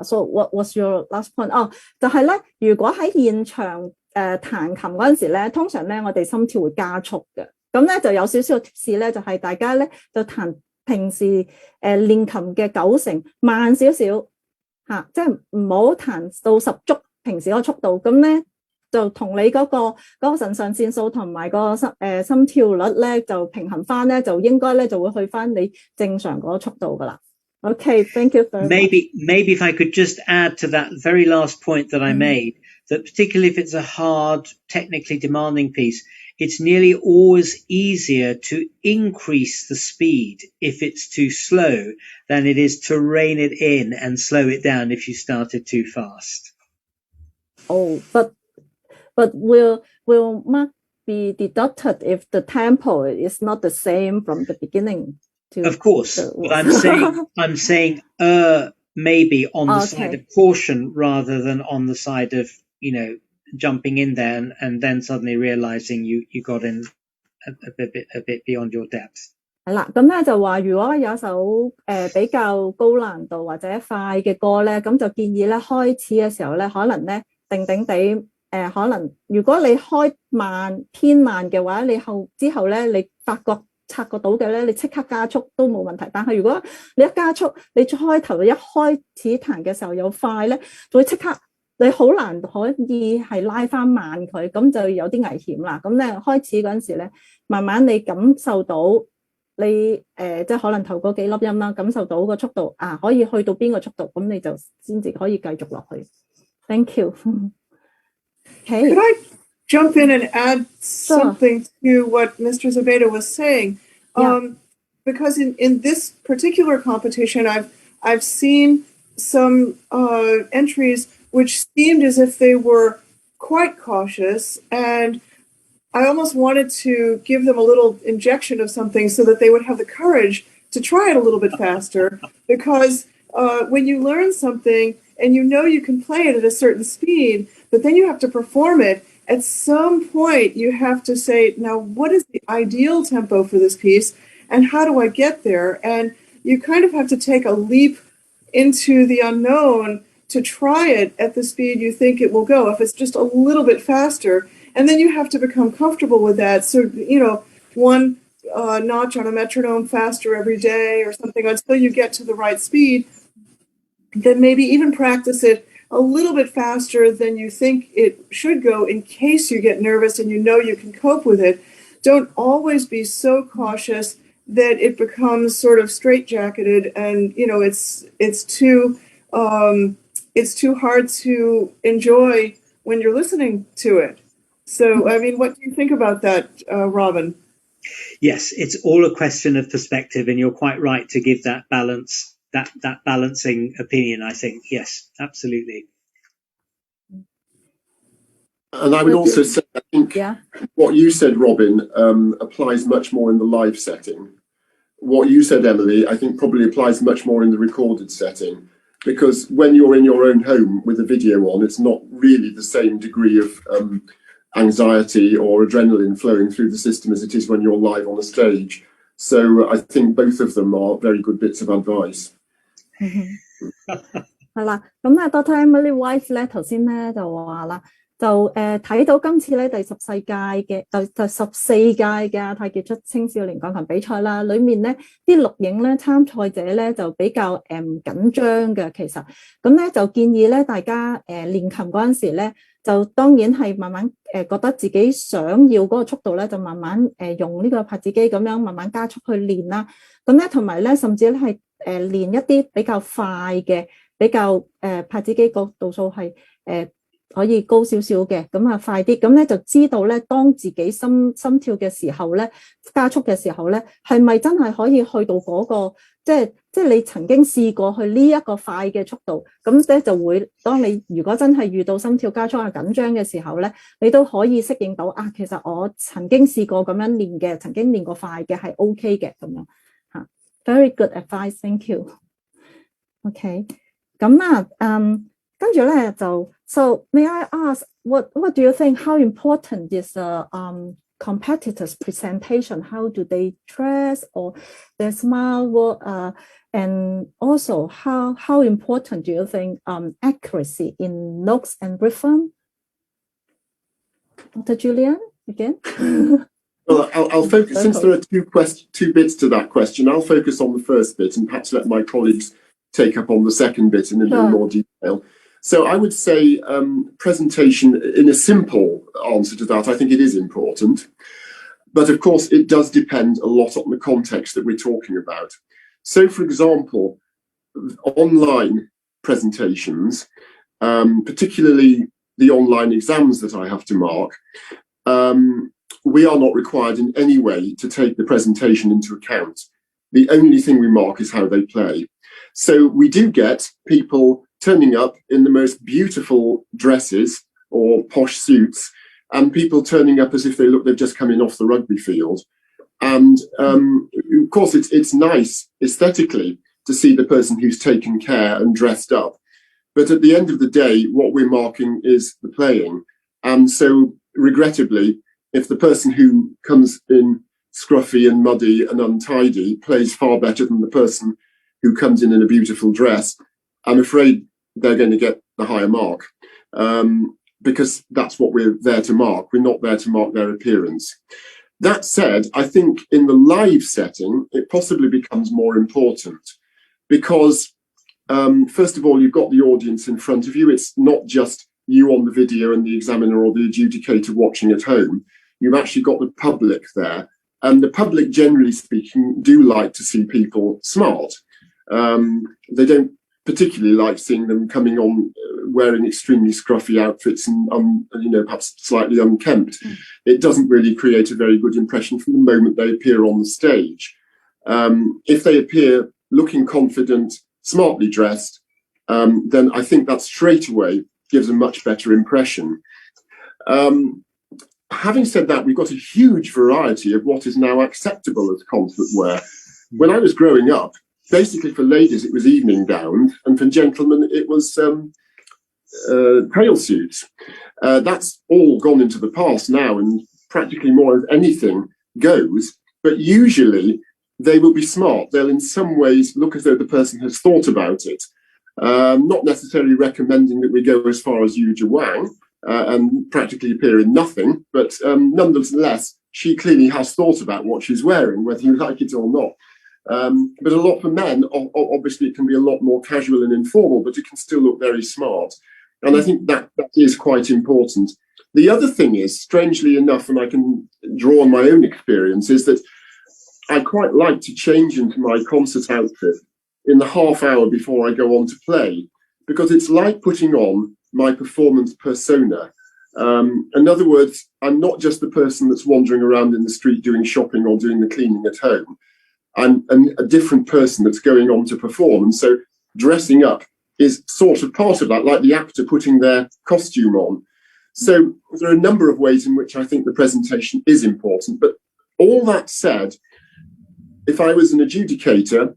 ，so what was your last point？ 就係咧，如果喺現場彈琴嗰陣時咧，通常咧我哋心跳會加速嘅。咁咧就有少少嘅貼士咧，就係大家咧就彈平時練琴嘅90%慢少少嚇，即係唔好彈到10足平時嗰個速度。咁咧就同你嗰個腎上腺素同埋個心跳率咧就平衡翻咧，就應該咧就會去翻你正常嗰個速度噶啦。Okay, thank you very much. Maybe if I could just add to that very last point that I made, that particularly if it's a hard, technically demanding piece, it's nearly always easier to increase the speed if it's too slow than it is to rein it in and slow it down if you started too fast. Oh, but will mark be deducted if the tempo is not the same from the beginning? Of course, but I'm saying maybe on the side of caution rather than on the side of, jumping in there and then suddenly realizing you got in a bit beyond your depth. 係啦，咁咧就話如果有一首比較高難度或者快嘅歌咧，咁就建議咧開始嘅時候咧，可能咧定定地可能如果你開偏慢嘅話，你之後咧你發覺察覺到嘅咧，你即刻加速都冇問題。但係如果你一加速，你開頭一開始彈嘅時候又快咧，就會即刻你好難可以係拉翻慢佢，咁就有啲危險啦。咁咧開始嗰陣時咧，慢慢你感受到你即係可能頭嗰幾粒音啦，感受到個速度可以去到邊個速度，咁你就先至可以繼續落去。Thank you. Okay. Could I jump in and add something to what Mr. Zebaida was saying? Because in this particular competition, I've seen some entries which seemed as if they were quite cautious, and I almost wanted to give them a little injection of something so that they would have the courage to try it a little bit faster, because when you learn something and you can play it at a certain speed, but then you have to perform it, at some point you have to say, now what is the ideal tempo for this piece and how do I get there? And you kind of have to take a leap into the unknown to try it at the speed you think it will go, if it's just a little bit faster. And then you have to become comfortable with that. So, one notch on a metronome faster every day or something until you get to the right speed. Then maybe even practice it a little bit faster than you think it should go in case you get nervous and you can cope with it. Don't always be so cautious that it becomes sort of straitjacketed and, it's too hard to enjoy when you're listening to it. So, I mean, what do you think about that, Robin? Yes, it's all a question of perspective, and you're quite right to give that balance that balancing opinion. I think yes, absolutely. And I would also say, I think what you said, Robin, applies much more in the live setting. What you said, Emily, I think probably applies much more in the recorded setting, because when you're in your own home with a video on, it's not really the same degree of anxiety or adrenaline flowing through the system as it is when you're live on a stage. So I think both of them are very good bits of advice. 係啦，咁咧 Dr. Emily White 咧頭先咧就話啦，就睇到今次咧第14屆嘅太傑出青少年鋼琴比賽啦，裡面咧啲錄影咧參賽者咧就比較緊張嘅，其實咁咧就建議咧大家練琴嗰陣時咧，就當然係慢慢覺得自己想要嗰個速度咧，就慢慢用呢個拍子機咁樣慢慢加速去練啦。咁咧同埋咧，甚至咧係練一啲比較快嘅，比較拍子機個度數係可以高少少嘅，咁啊快啲，咁咧就知道咧，當自己心跳嘅時候咧，加速嘅時候咧，係咪真係可以去到嗰個，即係你曾經試過去呢一個快嘅速度，咁咧就會，當你如果真係遇到心跳加速啊緊張嘅時候咧，你都可以適應到啊，其實我曾經試過咁樣練嘅，曾經練過快嘅係 OK 嘅咁樣嚇。Very good advice, thank you. OK， 咁啊，跟住咧就 So may I ask what do you think? How important is competitors' presentation? How do they dress or their smile? And also how important do you think accuracy in notes and rhythm? Dr. Julian, again. Well, I'll focus, since there are two bits to that question, I'll focus on the first bit and perhaps let my colleagues take up on the second bit in a little more detail. So I would say presentation, in a simple answer to that, I think it is important. But of course, it does depend a lot on the context that we're talking about. So, for example, online presentations, particularly the online exams that I have to mark, we are not required in any way to take the presentation into account. The only thing we mark is how they play. So we do get people turning up in the most beautiful dresses or posh suits, and people turning up as if they've just come in off the rugby field. And of course, it's nice aesthetically to see the person who's taken care and dressed up. But at the end of the day, what we're marking is the playing. And so, regrettably, if the person who comes in scruffy and muddy and untidy plays far better than the person who comes in a beautiful dress, I'm afraid they're going to get the higher mark, because that's what we're there to mark. We're not there to mark their appearance. That said, I think in the live setting, it possibly becomes more important because, first of all, you've got the audience in front of you. It's not just you on the video and the examiner or the adjudicator watching at home. You've actually got the public there. And the public, generally speaking, do like to see people smart. They don't particularly like seeing them coming on wearing extremely scruffy outfits and perhaps slightly unkempt. It doesn't really create a very good impression from the moment they appear on the stage. If they appear looking confident, smartly dressed, then I think that straight away gives a much better impression. Having said that, we've got a huge variety of what is now acceptable as concert wear. When I was growing up, basically for ladies it was evening gowns, and for gentlemen it was trail suits. That's all gone into the past now, and practically more of anything goes. But usually they will be smart. They'll in some ways look as though the person has thought about it. Not necessarily recommending that we go as far as Yu Wang and practically appear in nothing, but nonetheless, she clearly has thought about what she's wearing, whether you like it or not. But a lot for men, obviously it can be a lot more casual and informal, but it can still look very smart. And I think that is quite important. The other thing is, strangely enough, and I can draw on my own experience, is that I quite like to change into my concert outfit in the half hour before I go on to play, because it's like putting on my performance persona. In other words, I'm not just the person that's wandering around in the street doing shopping or doing the cleaning at home. I'm a different person that's going on to perform. And so dressing up is sort of part of that, like the actor putting their costume on. So there are a number of ways in which I think the presentation is important. But all that said, if I was an adjudicator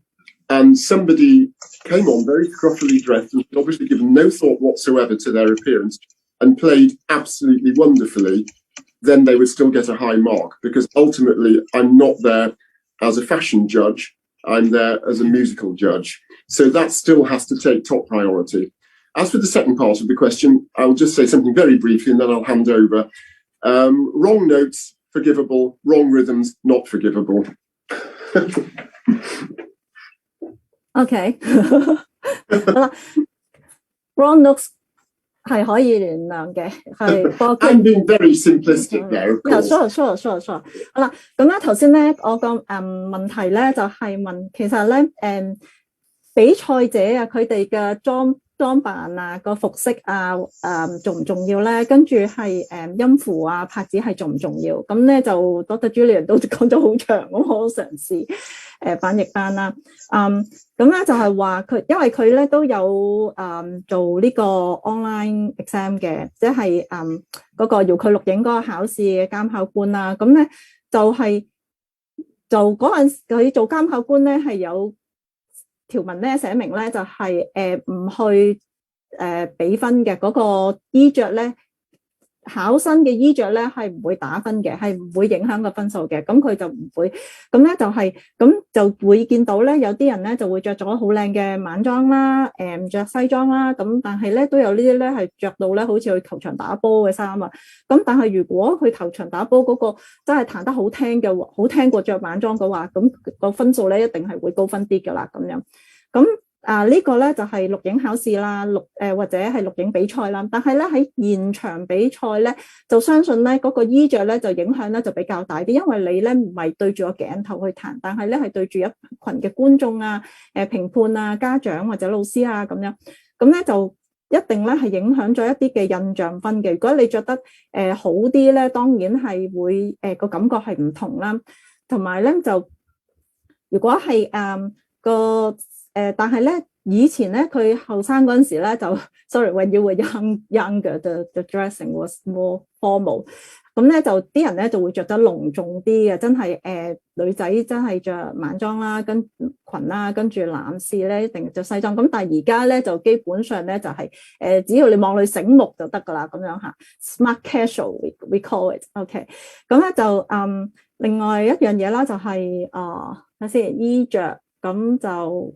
and somebody came on very scruffily dressed and obviously given no thought whatsoever to their appearance and played absolutely wonderfully, then they would still get a high mark, because ultimately I'm not there as a fashion judge, I'm there as a musical judge. So that still has to take top priority. As for the second part of the question, I'll just say something very briefly and then I'll hand over. Wrong notes, forgivable. Wrong rhythms, not forgivable. OK 好啦 wrong notes 係可以原諒嘅，係 I'm being very simplistic there, of course. Sure. 好啦，咁咧頭先咧我個問題咧就係問，其實咧比賽者啊佢哋嘅裝扮啊個服飾啊重唔重要咧？跟住係音符啊拍子係重唔重要？咁咧就 Dr. Julian 都講咗好長，咁我嘗試翻譯翻啦。咁咧就係話佢，因為佢咧都有做呢個 online exam 嘅，即係嗰個遙距錄影嗰個考試嘅監考官啦。咁咧就嗰陣佢做監考官咧係有條文咧寫明咧就係唔去俾分嘅，嗰個衣着咧考生嘅衣着咧係唔會打分嘅，係唔會影響個分數嘅。咁佢就唔會，咁咧就係咁就會見到咧有啲人咧就會着咗好靚嘅晚裝啦，着西裝啦，咁但係咧都有呢啲咧係着到咧好似去球場打波嘅衫啊。咁但係如果佢球場打波嗰個真係彈得好聽過着晚裝嘅話，咁個分數咧一定係會高分啲噶啦咁樣。咁呢個咧就係錄影考試啦，或者係錄影比賽啦。但係咧喺現場比賽咧，就相信咧嗰個衣着咧就影響咧就比較大啲，因為你咧唔係對住個鏡頭去彈，但係咧係對住一群嘅觀眾啊、評判啊、家長或者老師啊咁樣，咁咧就一定咧係影響咗一啲嘅印象分嘅。如果你着得好啲咧，當然係會個感覺係唔同啦。同埋咧就如果係但係咧，以前咧佢後生嗰陣時咧就 ，sorry，when you were younger, the dressing was more formal。咁咧就啲人咧就會着得隆重啲嘅，真係女仔真係着晚裝啦，跟裙啦，跟住男士咧一定着西裝。咁但係而家咧就基本上咧就係只要你望你醒目就得噶啦，咁樣嚇 ，smart casual we call it，OK。咁咧就另外一樣嘢啦，就係睇先衣着，咁就。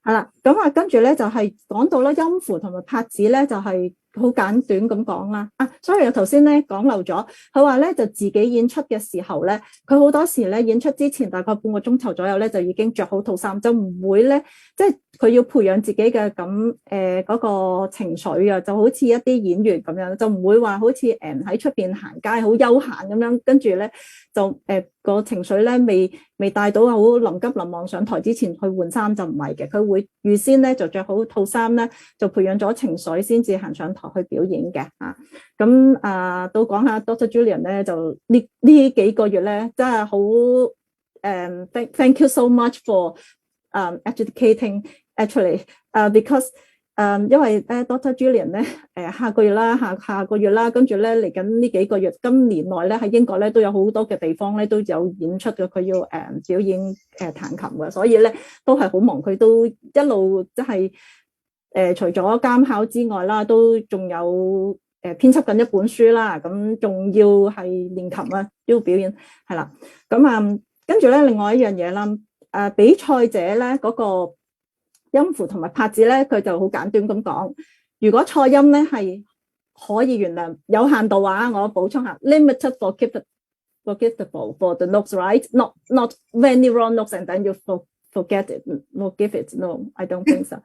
係啦，咁啊，跟住咧就係講到咧音符同埋拍子咧，就係好簡短咁講啦。sorry，我頭先咧講漏咗，佢話咧就自己演出嘅時候咧，佢好多時咧演出之前大概半個鐘頭左右咧就已經着好套衫，就唔會咧即係佢要培養自己嘅嗰個情緒啊，就好似一啲演員咁樣，就唔會話好似喺出邊行街好悠閒咁樣，跟住咧就個情緒咧未帶到好臨急臨忙上台之前去換衫就唔係嘅，佢會預先咧就着好套衫咧，就培養咗情緒先至行上台去表演嘅嚇。咁都講下 Dr. Julian 咧，就呢幾個月咧真係好thank you so much for adjudicating actually because 因為Dr. Julian 咧下個月啦下個月啦，跟住咧嚟緊呢幾個月，今年內咧喺英國咧都有好多嘅地方咧都有演出嘅，佢要表演彈琴嘅，所以咧都係好忙，佢都一路即係除咗監考之外啦，都仲有編輯緊一本書啦，咁仲要係練琴啊，都要表演係啦。咁跟住咧另外一樣嘢啦，比賽者咧嗰個音符同埋拍子咧，佢就好簡短咁講。如果錯音咧係可以原諒，有限度啊！我補充下 ，limited forgivable for the notes, right? Not many wrong notes and then you forget it, forgive it. No, I don't think so.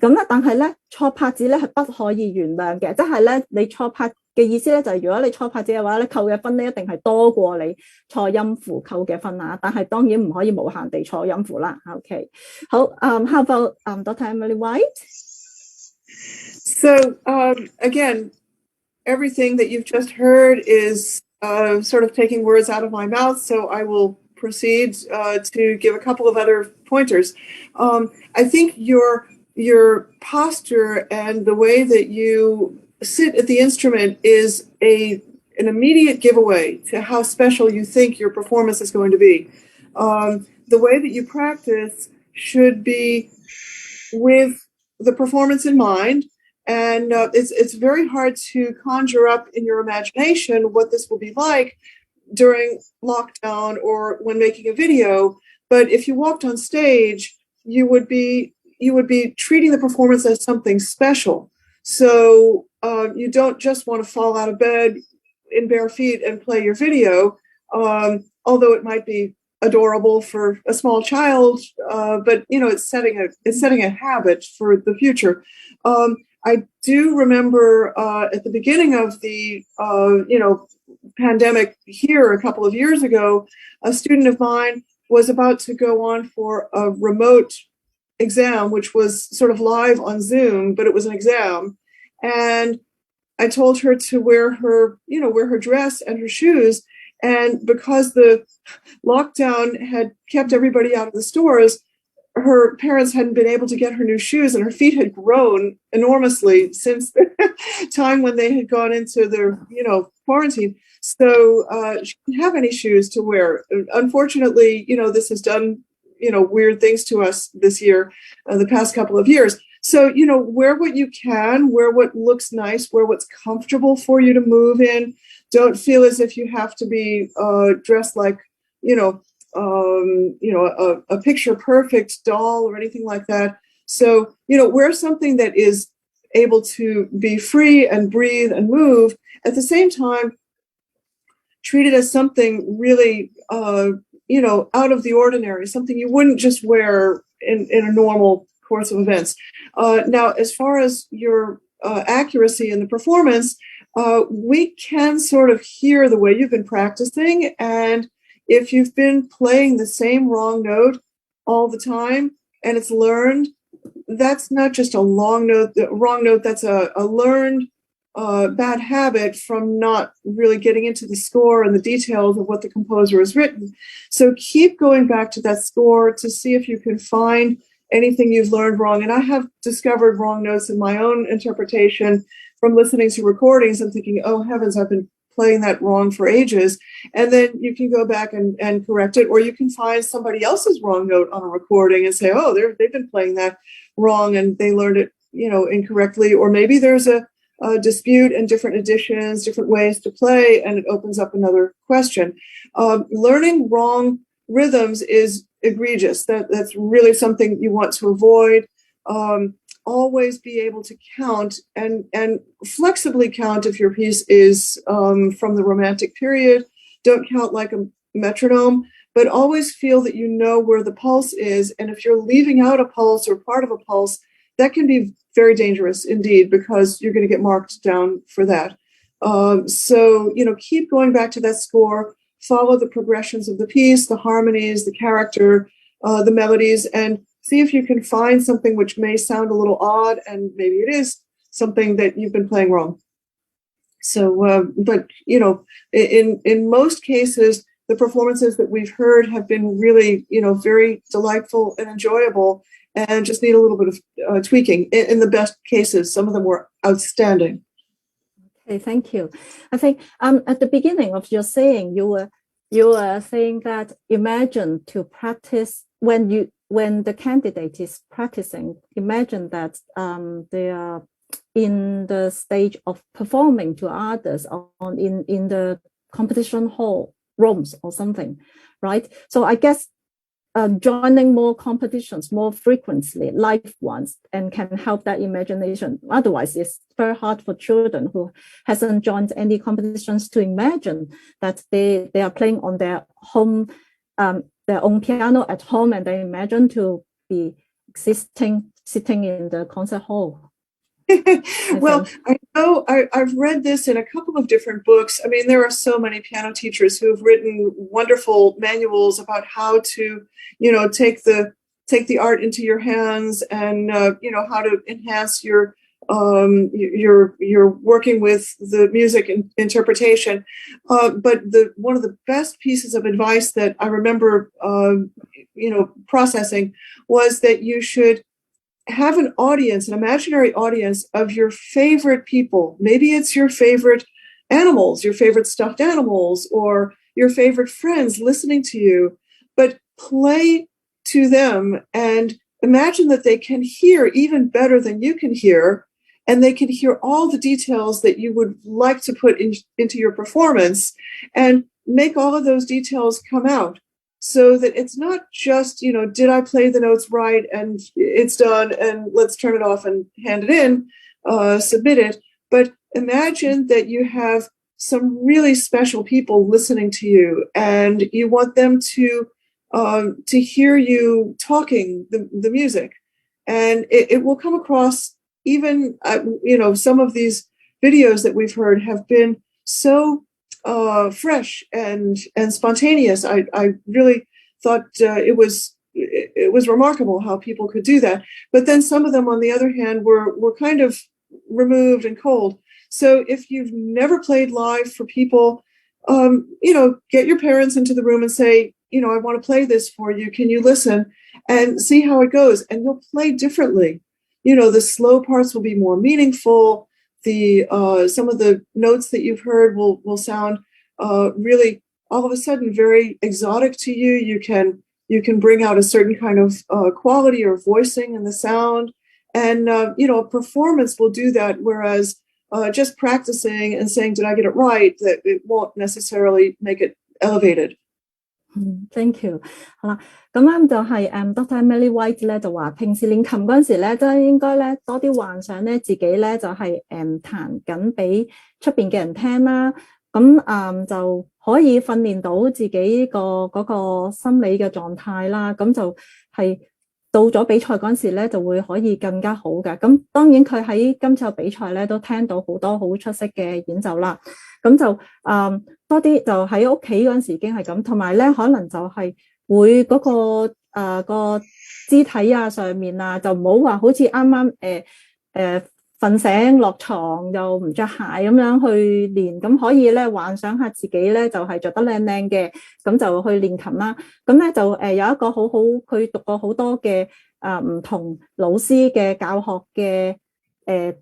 咁咧，但係咧錯拍子咧係不可以原諒嘅，即係咧你錯拍嘅意思咧就係如果你錯拍子嘅話咧，扣嘅分咧一定係多過你錯音符扣嘅分啊，但係當然唔可以無限地錯音符啦。OK， 好，how about Dr. Emily White? So again, everything that you've just heard is sort of taking words out of my mouth, so I will proceed to give a couple of other pointers. I think your posture and the way that you sit at the instrument is an immediate giveaway to how special you think your performance is going to be. The way that you practice should be with the performance in mind, and it's very hard to conjure up in your imagination what this will be like during lockdown or when making a video. But if you walked on stage, you would be treating the performance as something special. So you don't just want to fall out of bed in bare feet and play your video, although it might be adorable for a small child, but it's setting a habit for the future. I do remember at the beginning of the pandemic here a couple of years ago, a student of mine was about to go on for a remote exam, which was sort of live on Zoom, but it was an exam. And I told her to wear her dress and her shoes. And because the lockdown had kept everybody out of the stores, her parents hadn't been able to get her new shoes, and her feet had grown enormously since the time when they had gone into their, quarantine. So she didn't have any shoes to wear. Unfortunately, this has done, weird things to us this year, the past couple of years. So, wear what you can, wear what looks nice, wear what's comfortable for you to move in. Don't feel as if you have to be dressed like, a picture perfect doll or anything like that. So, wear something that is able to be free and breathe and move. At the same time, treat it as something really, out of the ordinary, something you wouldn't just wear in a normal course of events. Now, as far as your accuracy in the performance, we can sort of hear the way you've been practicing. And if you've been playing the same wrong note all the time and it's learned, that's not just a wrong note, that's a learned bad habit from not really getting into the score and the details of what the composer has written. So keep going back to that score to see if you can find anything you've learned wrong. And I have discovered wrong notes in my own interpretation from listening to recordings and thinking, oh heavens, I've been playing that wrong for ages. And then you can go back and correct it, or you can find somebody else's wrong note on a recording and say, oh, they've been playing that wrong and they learned it, incorrectly. Or maybe there's a dispute and different editions, different ways to play, and it opens up another question. Learning wrong rhythms is egregious. That's really something you want to avoid. Always be able to count and flexibly count if your piece is from the Romantic period. Don't count like a metronome, but always feel that you know where the pulse is. And if you're leaving out a pulse or part of a pulse, that can be very dangerous indeed, because you're going to get marked down for that. So, keep going back to that score, follow the progressions of the piece, the harmonies, the character, the melodies, and see if you can find something which may sound a little odd, and maybe it is something that you've been playing wrong. So, but, in most cases, the performances that we've heard have been really, very delightful and enjoyable, and just need a little bit of tweaking. In the best cases, some of them were outstanding. Okay, thank you. I think at the beginning of your saying, you were saying that imagine to practice when the candidate is practicing. Imagine that they are in the stage of performing to others in the competition hall rooms or something, right? So I guess joining more competitions more frequently, live ones, and can help that imagination. Otherwise, it's very hard for children who hasn't joined any competitions to imagine that they are playing on their home, their own piano at home, and they imagine to be sitting in the concert hall. Well, I know I've read this in a couple of different books. I mean, there are so many piano teachers who have written wonderful manuals about how to, take the art into your hands and, how to enhance your you're working with the music interpretation. But one of the best pieces of advice that I remember, processing was that you should have an audience, an imaginary audience of your favorite people. Maybe it's your favorite animals, your favorite stuffed animals, or your favorite friends listening to you, but play to them and imagine that they can hear even better than you can hear, and they can hear all the details that you would like to put into your performance, and make all of those details come out, so that it's not just, did I play the notes right and it's done and let's turn it off and hand it in, submit it, but imagine that you have some really special people listening to you, and you want them to hear you talking the music, and it will come across. Even some of these videos that we've heard have been so fresh and spontaneous. I really thought it was remarkable how people could do that. But then some of them, on the other hand, were kind of removed and cold. So if you've never played live for people, get your parents into the room and say, I want to play this for you. Can you listen and see how it goes? And you'll play differently. The slow parts will be more meaningful. Some of the notes that you've heard will sound really all of a sudden very exotic to you. You can bring out a certain kind of quality or voicing in the sound, and a performance will do that. Whereas just practicing and saying, "Did I get it right?" that it won't necessarily make it elevated. Thank you。好啦，咁啱就係Dr. Emily White 咧就話，平時練琴嗰陣時咧，都應該咧多啲幻想咧自己咧就係彈緊俾出邊嘅人聽啦。咁就可以訓練到自己嗰個心理嘅狀態啦。咁就係到咗比賽嗰陣時咧，就會可以更加好嘅。咁當然佢喺今次比賽咧都聽到好多好出色嘅演奏啦。咁就多啲就喺屋企嗰陣時已經係咁，同埋咧可能就係會嗰個肢體啊上面啊，就唔好話好似啱啱瞓醒落床又唔着鞋咁樣去練，咁可以咧幻想下自己咧就係着得靚靚嘅，咁就去練琴啦。咁咧就有一個好好，佢讀過好多嘅唔同老師嘅教學嘅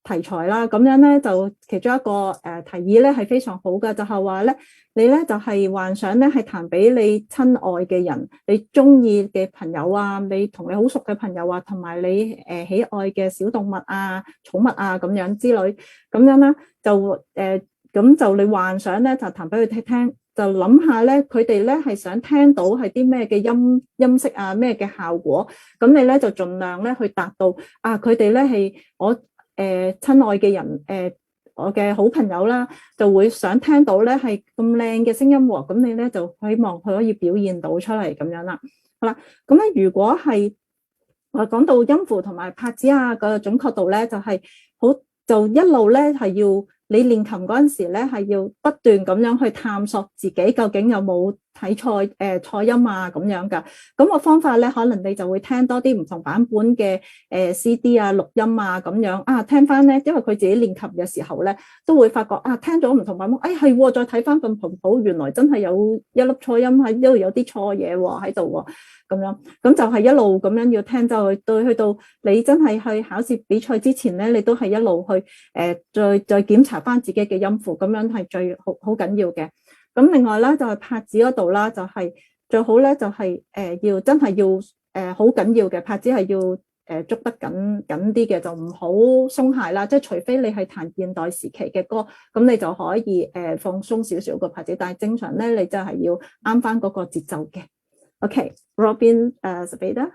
題材啦，咁樣咧就其中一個提議咧係非常好嘅，就係話咧你咧就係幻想咧係彈俾你親愛嘅人，你中意嘅朋友啊，你同你好熟嘅朋友啊，同埋你喜愛嘅小動物啊、寵物啊咁樣之類，咁樣咧就咁就你幻想咧就彈俾佢聽，就諗下咧佢哋咧係想聽到係啲咩嘅音色啊，咩嘅效果，咁你咧就盡量咧去達到佢哋咧係我親愛嘅人我嘅好朋友啦，就會想聽到咧係咁靚嘅聲音喎，咁你咧就希望佢可以表現到出嚟咁樣啦。好啦，咁咧如果係講到音符同埋拍子個準確度咧，就係好就一路咧係要你練琴嗰陣時咧係要不斷咁樣去探索自己究竟有冇睇錯音咁樣噶。咁個方法咧，可能你就會聽多啲唔同版本嘅CD 錄音咁樣聽翻咧，因為佢自己練琴嘅時候咧，都會發覺聽咗唔同版本，係再睇翻份譜譜，原來真係有一粒錯音喺呢度，有啲錯嘢喺度喎，咁樣咁就係一路咁樣要聽，就去到你真係去考試比賽之前咧，你都係一路去再檢查翻自己嘅音符，咁樣係最好緊要嘅。咁另外咧就係拍子嗰度啦，就係最好咧就係要真係要好緊要嘅拍子係要捉得緊啲嘅，就唔好鬆懈啦。即係除非你係彈現代時期嘅歌，咁你就可以放鬆少少個拍子，但係正常咧你就係要啱翻嗰個節奏嘅。Okay, Robin, Zebaida?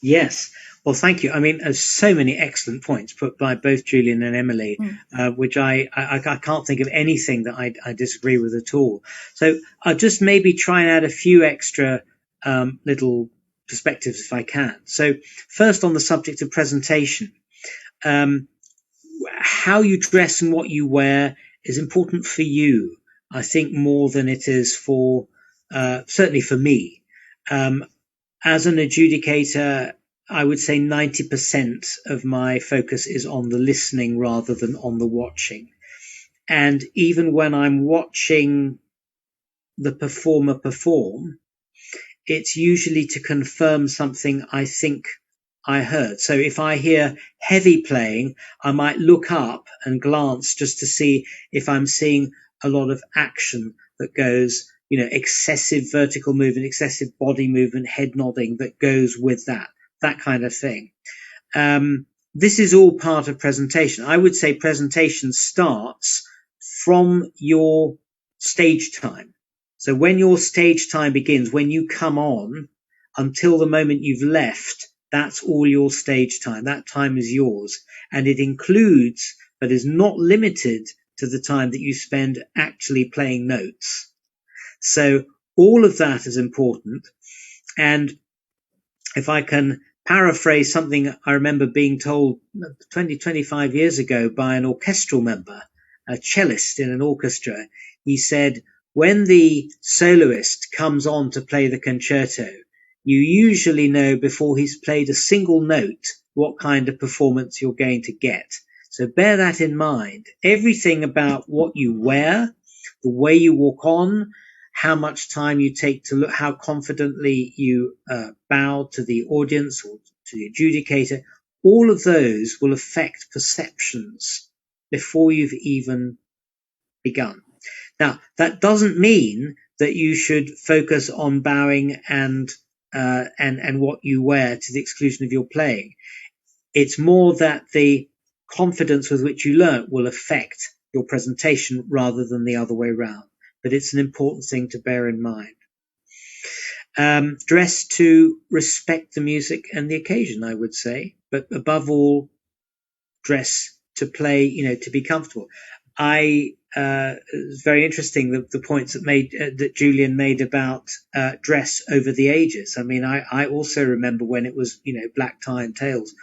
Yes. Well, thank you. I mean, there's so many excellent points put by both Julian and Emily, which I can't think of anything that I disagree with at all. So I'll just maybe try and add a few extra little perspectives if I can. So first on the subject of presentation, how you dress and what you wear is important for you, I think, more than it is for, certainly for me. As an adjudicator, I would say 90% of my focus is on the listening rather than on the watching. And even when I'm watching the performer perform, it's usually to confirm something I think I heard. So if I hear heavy playing, I might look up and glance just to see if I'm seeing a lot of action that goes, excessive vertical movement, excessive body movement, head nodding that goes with that kind of thing. This is all part of presentation. I would say presentation starts from your stage time. So when your stage time begins, when you come on until the moment you've left, that's all your stage time. That time is yours. And it includes, but is not limited to, the time that you spend actually playing notes. So all of that is important. And if I can paraphrase something I remember being told 25 years ago by an orchestral member, a cellist in an orchestra, he said, when the soloist comes on to play the concerto, you usually know before he's played a single note what kind of performance you're going to get. So bear that in mind. Everything about what you wear, the way you walk on, how much time you take to look, how confidently you bow to the audience or to the adjudicator, all of those will affect perceptions before you've even begun. Now, that doesn't mean that you should focus on bowing and what you wear to the exclusion of your playing. It's more that the confidence with which you learn will affect your presentation rather than the other way around. But it's an important thing to bear in mind. Dress to respect the music and the occasion, I would say, but above all, dress to play, to be comfortable. It's very interesting the points that Julian made about dress over the ages. I mean, I also remember when it was, black tie and tails.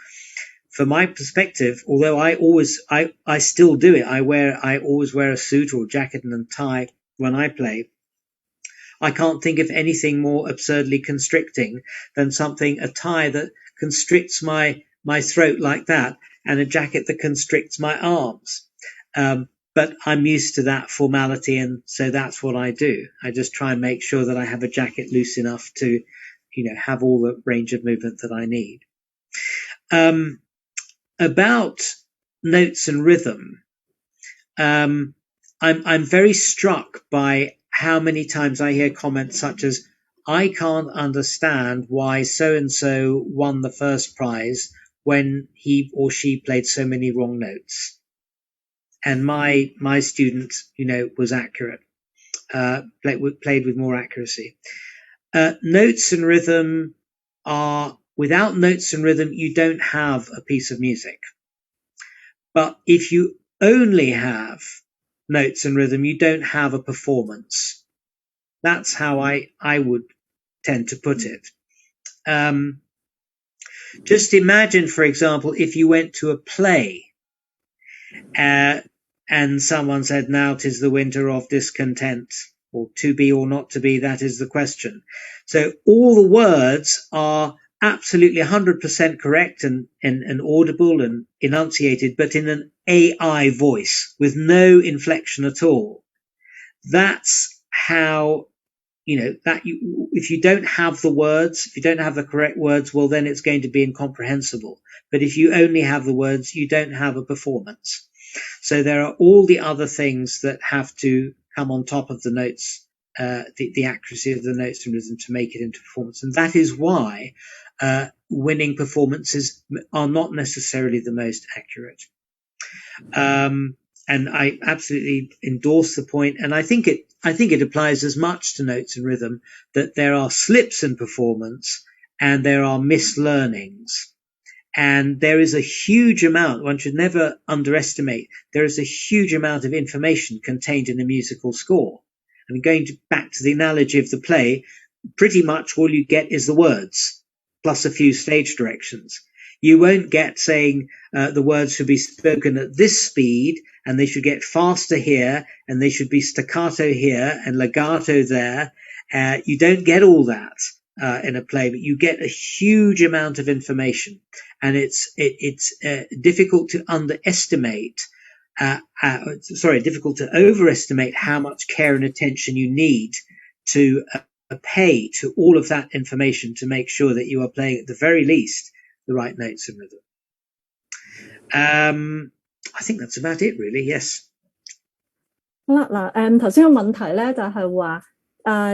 From my perspective, although I still do it, I always wear a suit or a jacket and a tie when I play. I can't think of anything more absurdly constricting than a tie that constricts my throat like that and a jacket that constricts my arms. But I'm used to that formality, and so that's what I do. I just try and make sure that I have a jacket loose enough to, have all the range of movement that I need. About notes and rhythm, I'm very struck by how many times I hear comments such as, I can't understand why so-and-so won the first prize when he or she played so many wrong notes. And my student, was accurate, played with more accuracy. Notes and rhythm without notes and rhythm, you don't have a piece of music. But if you only have notes and rhythm, you don't have a performance. That's how I would tend to put it. Just imagine, for example, if you went to a play, and someone said, now 'tis the winter of discontent, or to be or not to be, that is the question. So all the words are absolutely 100% correct and audible and enunciated, but in an AI voice with no inflection at all. That's how, if you don't have the words, if you don't have the correct words, well, then it's going to be incomprehensible. But if you only have the words, you don't have a performance. So there are all the other things that have to come on top of the notes, the accuracy of the notes and rhythm to make it into performance. And that is why winning performances are not necessarily the most accurate. And I absolutely endorse the point. And I think it applies as much to notes and rhythm that there are slips in performance and there are mislearnings. And there is a huge amount, one should never underestimate, there is a huge amount of information contained in a musical score. I mean, going back to the analogy of the play, pretty much all you get is the words, plus a few stage directions. You won't get saying the words should be spoken at this speed, and they should get faster here, and they should be staccato here, and legato there. You don't get all that. in a play, but you get a huge amount of information, and it's difficult to difficult to overestimate how much care and attention you need to pay to all of that information to make sure that you are playing at the very least the right notes and rhythm. I think that's about it, really. Yes. 好啦，嗱，頭先個問題咧就係話，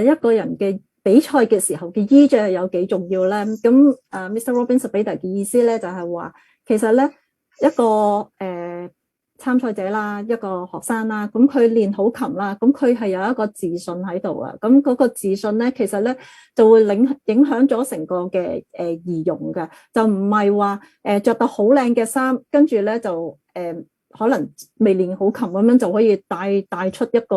一個人嘅比賽嘅時候嘅衣着有幾重要咧？咁Mr. Robin Zebaida 嘅意思咧就係話，其實咧一個參賽者啦，一個學生啦，咁佢練好琴啦，咁佢係有一個自信喺度啊，咁嗰個自信咧，其實咧就會影響咗成個嘅儀容嘅，就唔係話着到好靚嘅衫，跟住咧就可能未練好琴咁樣就可以帶出一個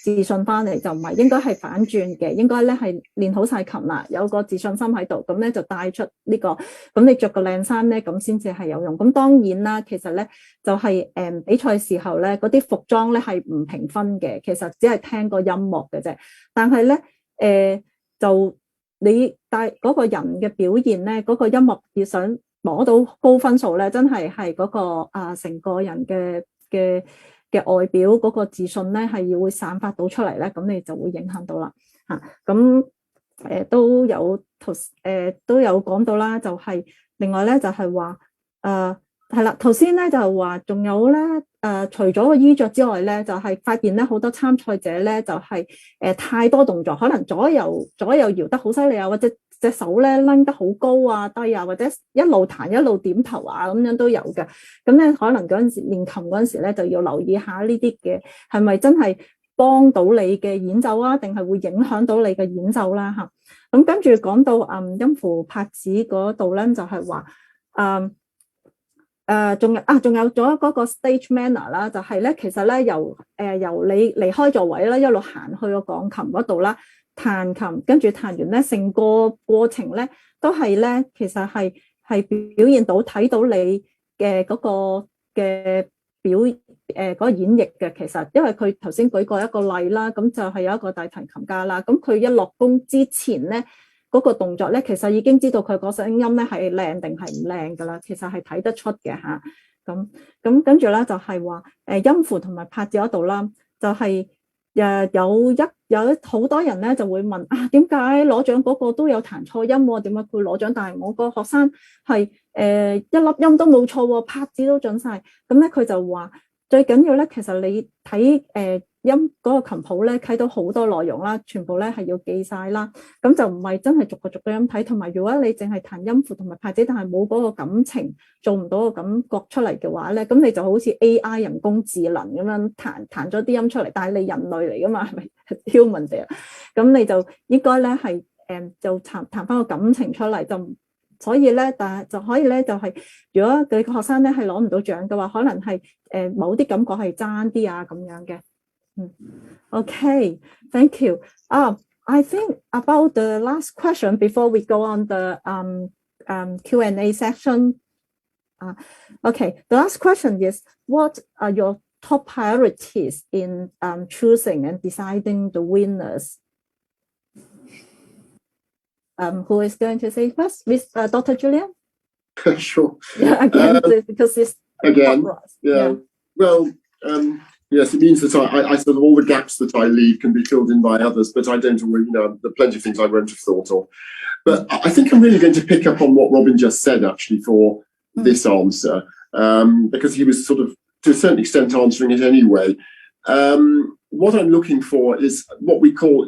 自信翻嚟，就唔係，應該係反轉嘅，應該咧係練好晒琴啦，有個自信心喺度，咁咧就帶出呢個，咁你着個靚衫咧，咁先至係有用。咁當然啦，其實咧就係比賽時候咧嗰啲服裝咧係唔評分嘅，其實只係聽個音樂嘅啫。但係咧就你帶嗰個人嘅表現咧，嗰個音樂要想攞到高分數咧，真係嗰個成個人嘅外表嗰個自信咧，係要會散發到出嚟咧，咁你就會影響到啦嚇。咁都有講到啦，就係另外咧就係話係啦，頭先咧就係話仲有咧除咗個衣着之外咧，就係發現咧好多參賽者咧就係太多動作，可能左右搖得好犀利啊，或者隻手咧拎得好高啊低啊，或者一路彈一路點頭啊，咁樣都有嘅。咁咧可能嗰陣時練琴嗰陣時咧就要留意下呢啲嘅係咪真係幫到你嘅演奏啊，定係會影響到你嘅演奏啦嚇。咁跟住講到音符拍子嗰度咧，就係話仲有咗嗰個 stage manner 啦，就係咧其實咧由你離開座位啦，一路行去個鋼琴嗰度啦，彈琴，跟住彈完咧，成個過程咧都係咧，其實係表現到睇到你嘅嗰個嘅嗰個演繹嘅。其實因為佢頭先舉過一個例啦，咁就係有一個大提琴家啦，咁佢一落工之前咧嗰個動作咧，其實已經知道佢個聲音咧係靚定係唔靚噶啦，其實係睇得出嘅嚇。咁跟住咧就係話音符同埋拍子嗰度啦，就係有好多人咧就會問點解攞獎嗰個都有彈錯音喎？點解佢攞獎，但係我個學生係一粒音都冇錯喎，拍子都準晒。咁咧佢就話最緊要咧，其實你睇音嗰個琴譜咧，睇到好多內容啦，全部咧係要記晒啦。咁就唔係真係逐個音睇，同埋如果你淨係彈音符同埋拍子，但係冇嗰個感情，做唔到個感覺出嚟嘅話咧，咁你就好似 AI 人工智能咁樣彈咗啲音出嚟，但係你人類嚟噶嘛，係咪 human 嚟？咁你就應該咧係就彈翻個感情出嚟，就所以咧，但係就可以咧，就係如果佢個學生咧係攞唔到獎嘅話，可能係某啲感覺係爭啲啊咁樣嘅。Okay, thank you. I think about the last question before we go on the Q&A section. Okay, the last question is, what are your top priorities in choosing and deciding the winners? Who is going to say first? With Dr. Julian? Sure. Yeah, again, because it's again, yeah. Well, yes, it means that I sort of all the gaps that I leave can be filled in by others, but I don't always, there are plenty of things I won't have thought of. But I think I'm really going to pick up on what Robin just said, actually, for this answer, because he was sort of, to a certain extent, answering it anyway. What I'm looking for is what we call,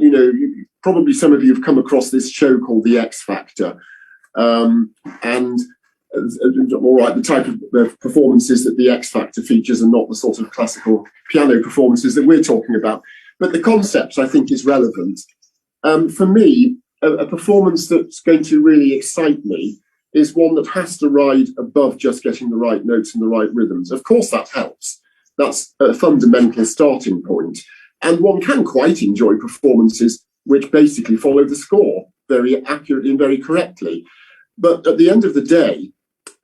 probably some of you have come across this show called The X Factor. And all right, the type of performances that the X Factor features are not the sort of classical piano performances that we're talking about, but the concept I think is relevant. For me, a performance that's going to really excite me is one that has to ride above just getting the right notes and the right rhythms. Of course, that helps. That's a fundamental starting point. And one can quite enjoy performances which basically follow the score very accurately and very correctly. But at the end of the day,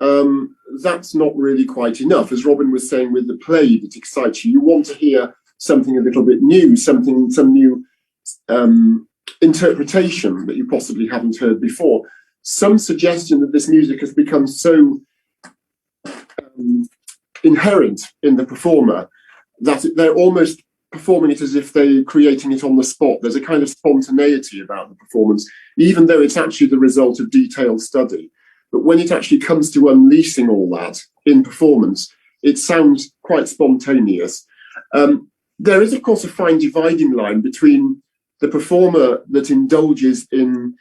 that's not really quite enough. As Robin was saying, with the play that excites you, you want to hear something a little bit new, some new interpretation that you possibly haven't heard before. Some suggestion that this music has become so inherent in the performer that they're almost performing it as if they're creating it on the spot. There's a kind of spontaneity about the performance, even though it's actually the result of detailed study. But when it actually comes to unleashing all that in performance, it sounds quite spontaneous. There is, of course, a fine dividing line between the performer that indulges in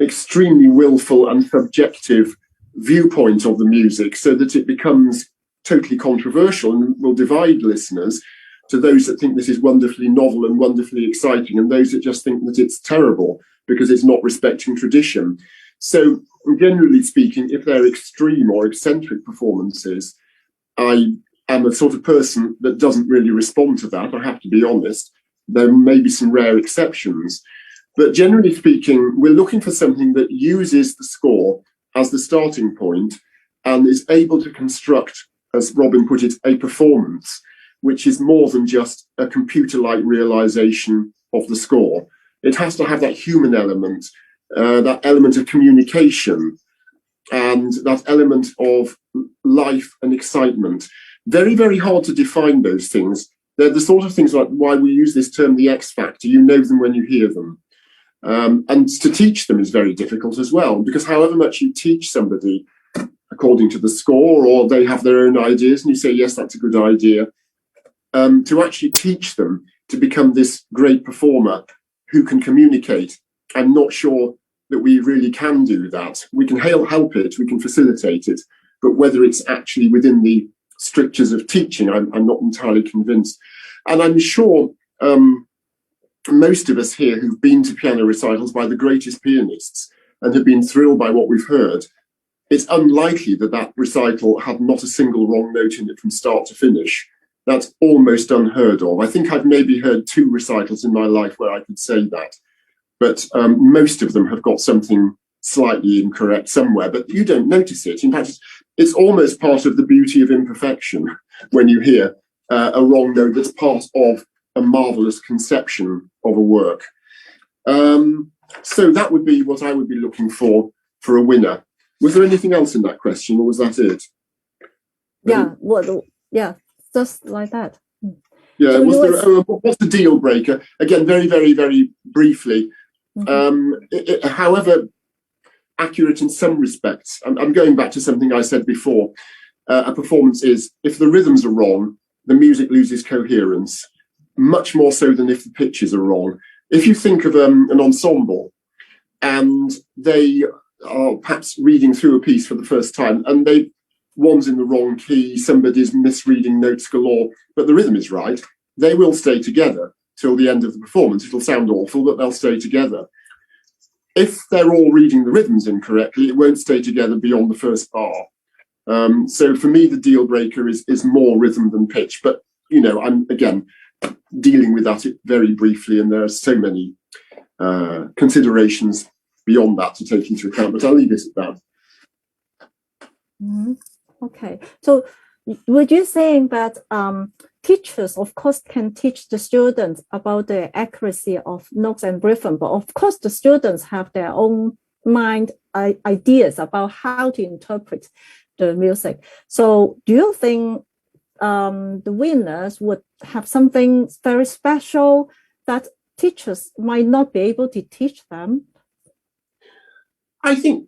extremely willful and subjective viewpoint of the music so that it becomes totally controversial and will divide listeners, to those that think this is wonderfully novel and wonderfully exciting, and those that just think that it's terrible because it's not respecting tradition. So generally speaking, if they're extreme or eccentric performances, I am a sort of person that doesn't really respond to that, I have to be honest. There may be some rare exceptions. But generally speaking, we're looking for something that uses the score as the starting point and is able to construct, as Robin put it, a performance which is more than just a computer-like realization of the score. It has to have that human element, that element of communication, and that element of life and excitement. Very, very hard to define those things. They're the sort of things like why we use this term, the X factor. You know them when you hear them. And to teach them is very difficult as well, because however much you teach somebody according to the score, or they have their own ideas and you say, yes, that's a good idea, to actually teach them to become this great performer who can communicate, I'm not sure that we really can do that. We can help it, we can facilitate it, but whether it's actually within the strictures of teaching, I'm not entirely convinced. And I'm sure most of us here who've been to piano recitals by the greatest pianists and have been thrilled by what we've heard, it's unlikely that that recital had not a single wrong note in it from start to finish. That's almost unheard of. I think I've maybe heard 2 recitals in my life where I could say that, but most of them have got something slightly incorrect somewhere, but you don't notice it. In fact, it's almost part of the beauty of imperfection when you hear a wrong note that's part of a marvelous conception of a work. So that would be what I would be looking for a winner. Was there anything else in that question, or was that it? Yeah, just like that. Yeah, so what's the deal breaker? Again, very, very, very briefly. Mm-hmm. However accurate in some respects, I'm going back to something I said before. A performance is, if the rhythms are wrong, the music loses coherence, much more so than if the pitches are wrong. If you think of an ensemble and they are perhaps reading through a piece for the first time and one's in the wrong key, somebody's misreading notes galore, but the rhythm is right, they will stay together till the end of the performance. It'll sound awful, but they'll stay together. If they're all reading the rhythms incorrectly, it won't stay together beyond the first bar. So for me, the deal breaker is more rhythm than pitch. But, you know, I'm, again, dealing with that very briefly, and there are so many considerations beyond that to take into account, but I'll leave it at that. Mm-hmm. Okay, so would you saying that teachers, of course, can teach the students about the accuracy of notes and rhythm, but of course the students have their own mind ideas about how to interpret the music. So do you think the winners would have something very special that teachers might not be able to teach them? I think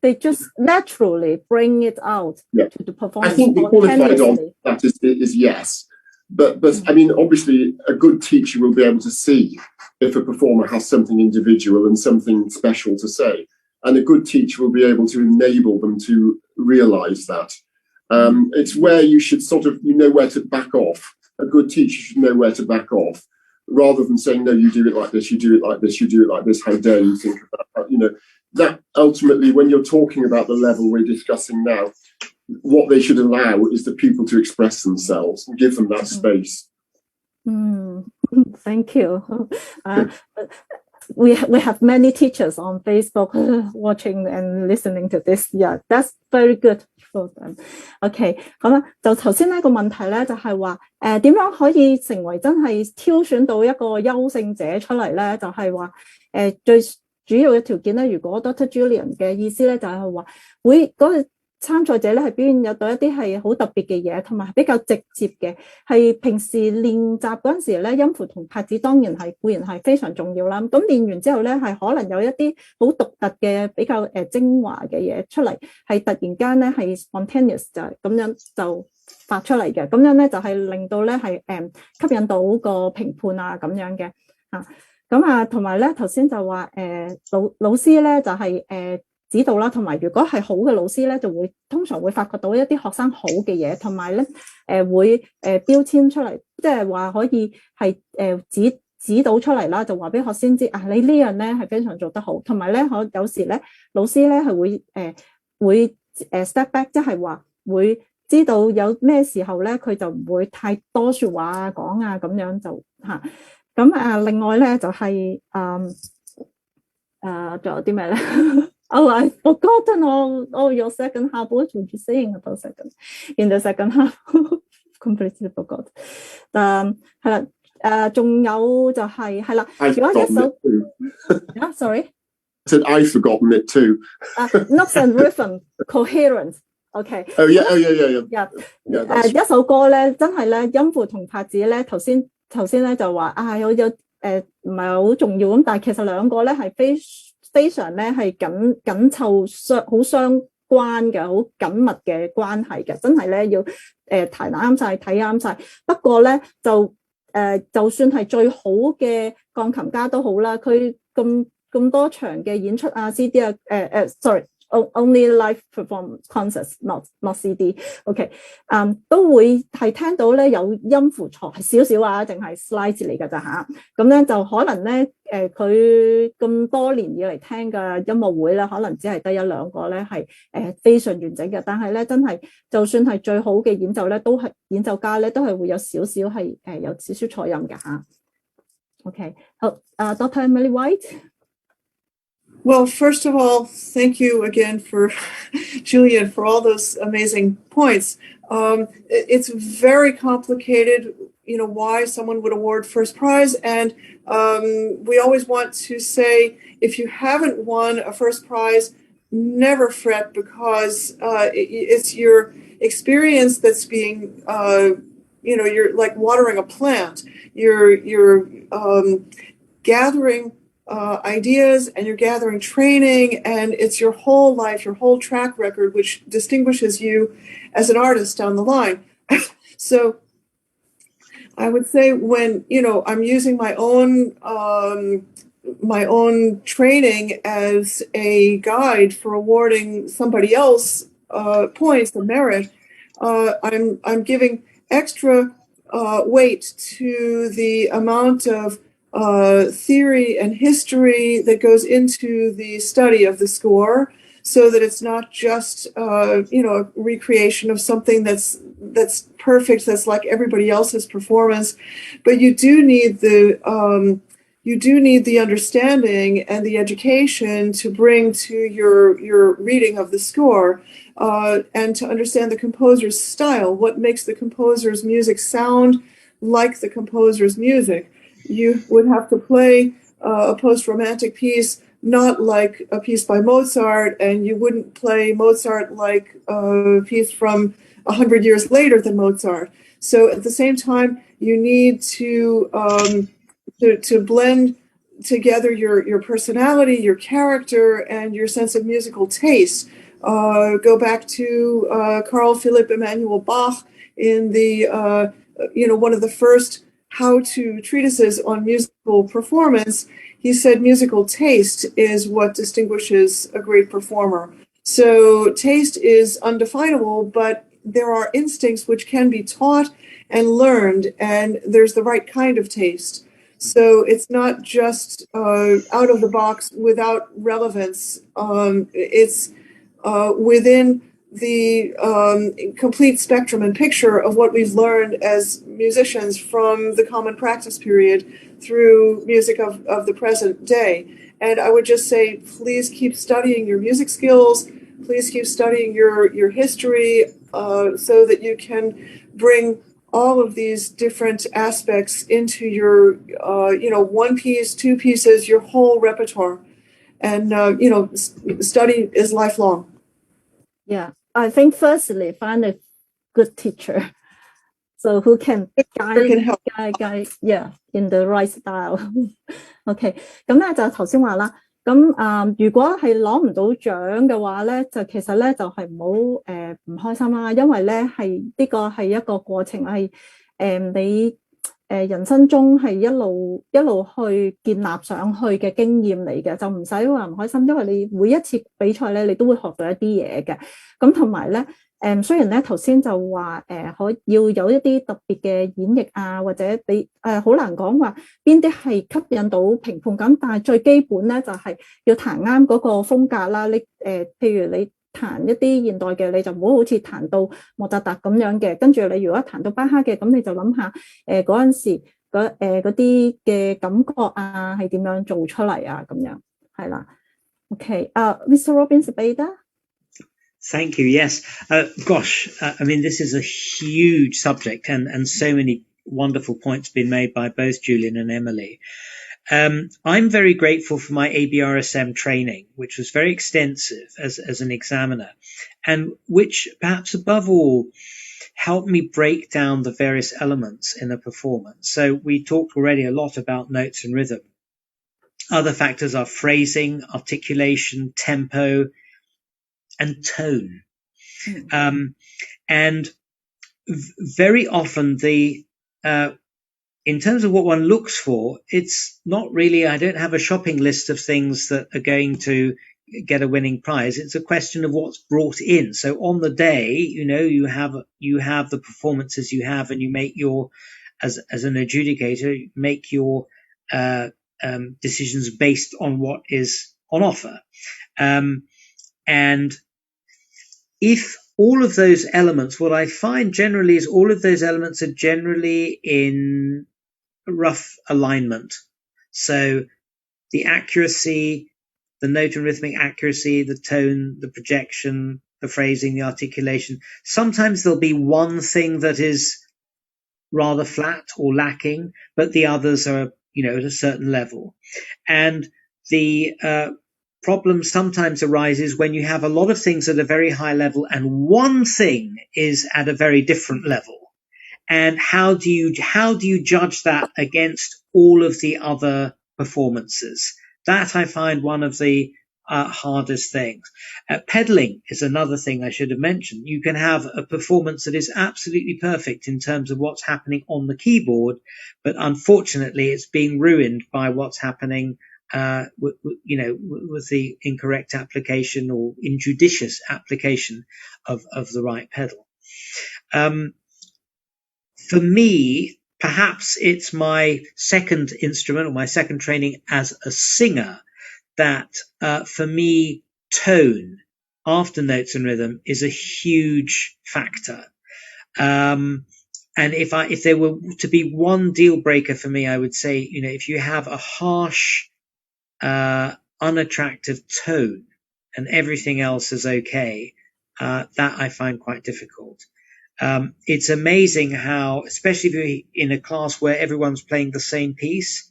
they just naturally bring it out to the performance. I think the qualified on that is yes. But I mean, obviously, a good teacher will be able to see if a performer has something individual and something special to say. And a good teacher will be able to enable them to realise that. It's where you should sort of, you know where to back off. A good teacher should know where to back off, rather than saying, no, you do it like this, you do it like this, you do it like this, how dare you think of that? You know, that ultimately, when you're talking about the level we're discussing now, what they should allow is the pupil to express themselves and give them that space. Thank you. we have many teachers on Facebook watching and listening to this. Yeah, that's very good for them. OK， 好啦，就頭先呢個問題咧，就係話點樣可以成為真係挑選到一個優勝者出嚟咧？就係話最主要嘅條件咧，如果 Dr. Julian 嘅意思咧，就係話會嗰個參賽者咧係表現有到一啲係好特別嘅嘢，同埋比較直接嘅，係平時練習嗰陣時咧，音符同拍子當然係固然係非常重要啦。咁練完之後咧，係可能有一啲好獨特嘅比較精華嘅嘢出嚟，係突然間咧係 spontaneous 就係咁樣就發出嚟嘅，咁樣咧就係令到咧係吸引到個評判啊咁樣嘅啊。咁啊，同埋咧頭先就話老師咧就係指導啦，同埋如果係好嘅老師咧，就會通常會發覺到一啲學生好嘅嘢，同埋咧會標籤出嚟，即係話可以係指導出嚟啦，就話俾學生知啊，你呢樣咧係非常做得好，同埋咧有時咧老師咧係會step back， 即係話會知道有咩時候咧佢就唔會太多説話啊講啊咁樣就嚇。咁另外咧就係仲有啲咩咧？Oh, I forgotten all your second half. What were you saying about second? In the second half, completely forgot. 係啦，仲有就係啦，如果一首sorry. I said I've forgotten it too. Notes and rhythm, coherence. Okay. Oh yeah. 一首歌咧，真係咧音符同拍子咧，頭先咧就話有唔係好重要咁，但係其實兩個咧係非常咧係緊湊好相關嘅，好緊密嘅關係嘅，真係咧要彈啱晒，睇啱晒。不過咧就算係最好嘅鋼琴家都好啦，佢咁多場嘅演出啊 CD 啊sorry。Only live performance concerts, not CD. OK， 都會係聽到咧有音符錯係少少啊，淨係 slide 嚟㗎咋嚇。咁咧就可能咧佢咁多年以嚟聽嘅音樂會咧，可能只係得一兩個咧係非常完整嘅。但係咧真係就算係最好嘅演奏咧，都係演奏家咧都係會有少少係有少少錯音㗎嚇。OK， 好，Dr. Emily White。Well, first of all, thank you again for Julian for all those amazing points. It's very complicated, why someone would award first prize. And we always want to say, if you haven't won a first prize, never fret, because it's your experience that's being, you're like watering a plant. You're gathering ideas, and you're gathering training, and it's your whole life, your whole track record, which distinguishes you as an artist down the line. So I would say when, I'm using my own training as a guide for awarding somebody else points of merit, I'm giving extra weight to the amount of theory and history that goes into the study of the score, so that it's not just a recreation of something that's perfect, that's like everybody else's performance, but you do need the understanding and the education to bring to your reading of the score, and to understand the composer's style, what makes the composer's music sound like the composer's music. You would have to play a post-romantic piece not like a piece by Mozart, and you wouldn't play Mozart like a piece from 100 years later than Mozart. So at the same time, you need to blend together your personality, your character, and your sense of musical taste. Go back to Carl Philipp Emanuel Bach in the one of the first how-to treatises on musical performance. He said musical taste is what distinguishes a great performer. So taste is undefinable, but there are instincts which can be taught and learned, and there's the right kind of taste. So it's not just out of the box without relevance. It's within the complete spectrum and picture of what we've learned as musicians from the common practice period through music of the present day. And I would just say, please keep studying your music skills. Please keep studying your history so that you can bring all of these different aspects into your, one piece, two pieces, your whole repertoire. And, study is lifelong. Yeah, I think firstly, find a good teacher. So who can guide in the right style. OK， 咁咧就頭先話啦，咁如果係攞唔到獎嘅話咧，就其實咧就係唔好唔開心啦，因為咧呢個係一個過程，係你人生中係一路去建立上去嘅經驗嚟嘅，就唔使話唔開心，因為你每一次比賽咧，你都會學到一啲嘢嘅。咁同埋咧，雖然咧頭先就話要有一啲特別嘅演繹啊，或者你好難講話邊啲係吸引到評判咁，但係最基本咧就係要彈啱嗰個風格啦。你譬如你彈一啲現代嘅，你就唔好好似彈到莫扎特咁樣嘅，跟住你如果彈到巴哈嘅，咁你就諗下嗰陣時嗰啲嘅感覺啊係點樣做出嚟啊，咁樣係啦。OK， Mr. Robin Zebaida. Thank you. Yes. I mean, this is a huge subject and so many wonderful points been made by both Julian and Emily. I'm very grateful for my ABRSM training, which was very extensive as an examiner, and which perhaps above all helped me break down the various elements in a performance. So we talked already a lot about notes and rhythm. Other factors are phrasing, articulation, tempo, and tone. And very often in terms of what one looks for, it's not really, I don't have a shopping list of things that are going to get a winning prize. It's a question of what's brought in. So on the day, you have the performances you have, and you make your, as an adjudicator, make your decisions based on what is on offer. And if all of those elements, what I find generally is all of those elements are generally in rough alignment. So the accuracy, the note and rhythmic accuracy, the tone, the projection, the phrasing, the articulation. Sometimes there'll be one thing that is rather flat or lacking, but the others are, at a certain level. And the problem sometimes arises when you have a lot of things at a very high level and one thing is at a very different level. And how do you judge that against all of the other performances? That I find one of the hardest things. Pedaling is another thing I should have mentioned. You can have a performance that is absolutely perfect in terms of what's happening on the keyboard, but unfortunately it's being ruined by what's happening with the incorrect application or injudicious application of the right pedal. For me, perhaps it's my second instrument or my second training as a singer that, for me, tone after notes and rhythm is a huge factor. And if there were to be one deal breaker for me, I would say, if you have a harsh, unattractive tone and everything else is okay, that I find quite difficult. It's amazing how, especially if you're in a class where everyone's playing the same piece,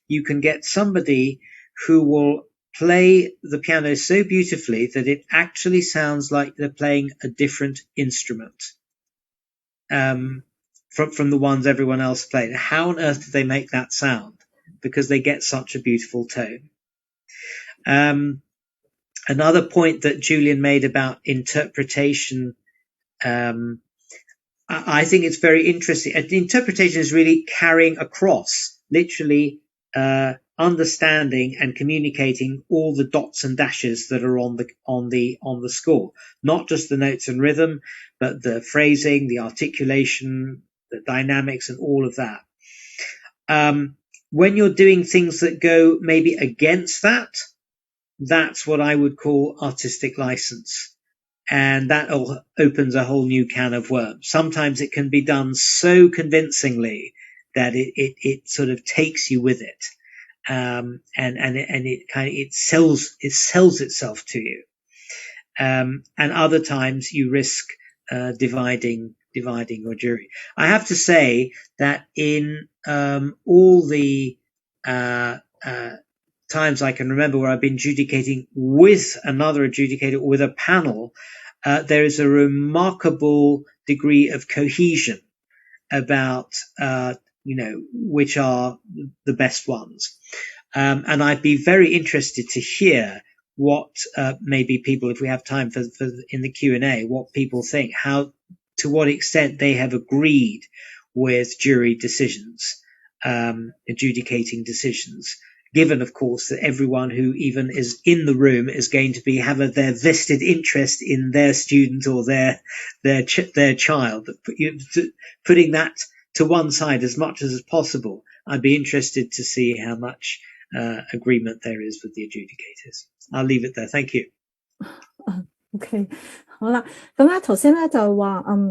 you can get somebody who will play the piano so beautifully that it actually sounds like they're playing a different instrument from the ones everyone else played. How on earth do they make that sound? Because they get such a beautiful tone. Another point that Julian made about interpretation, I think it's very interesting. The interpretation is really carrying across, literally, understanding and communicating all the dots and dashes that are on the score, not just the notes and rhythm, but the phrasing, the articulation, the dynamics, and all of that. When you're doing things that go maybe against that, that's what I would call artistic license. And that opens a whole new can of worms. Sometimes it can be done so convincingly that it sort of takes you with it, and it sells itself to you, and other times you risk dividing your jury. I have to say that in all the times I can remember where I've been adjudicating with another adjudicator, with a panel, there is a remarkable degree of cohesion about which are the best ones, and I'd be very interested to hear what maybe people, if we have time for in the Q&A, what people think, to what extent they have agreed with jury decisions, adjudicating decisions, given, of course, that everyone who even is in the room is going to have their vested interest in their student or their child. Putting that to one side as much as possible, I'd be interested to see how much agreement there is with the adjudicators. I'll leave it there. Thank you. OK， 好啦，咁咧頭先咧就話好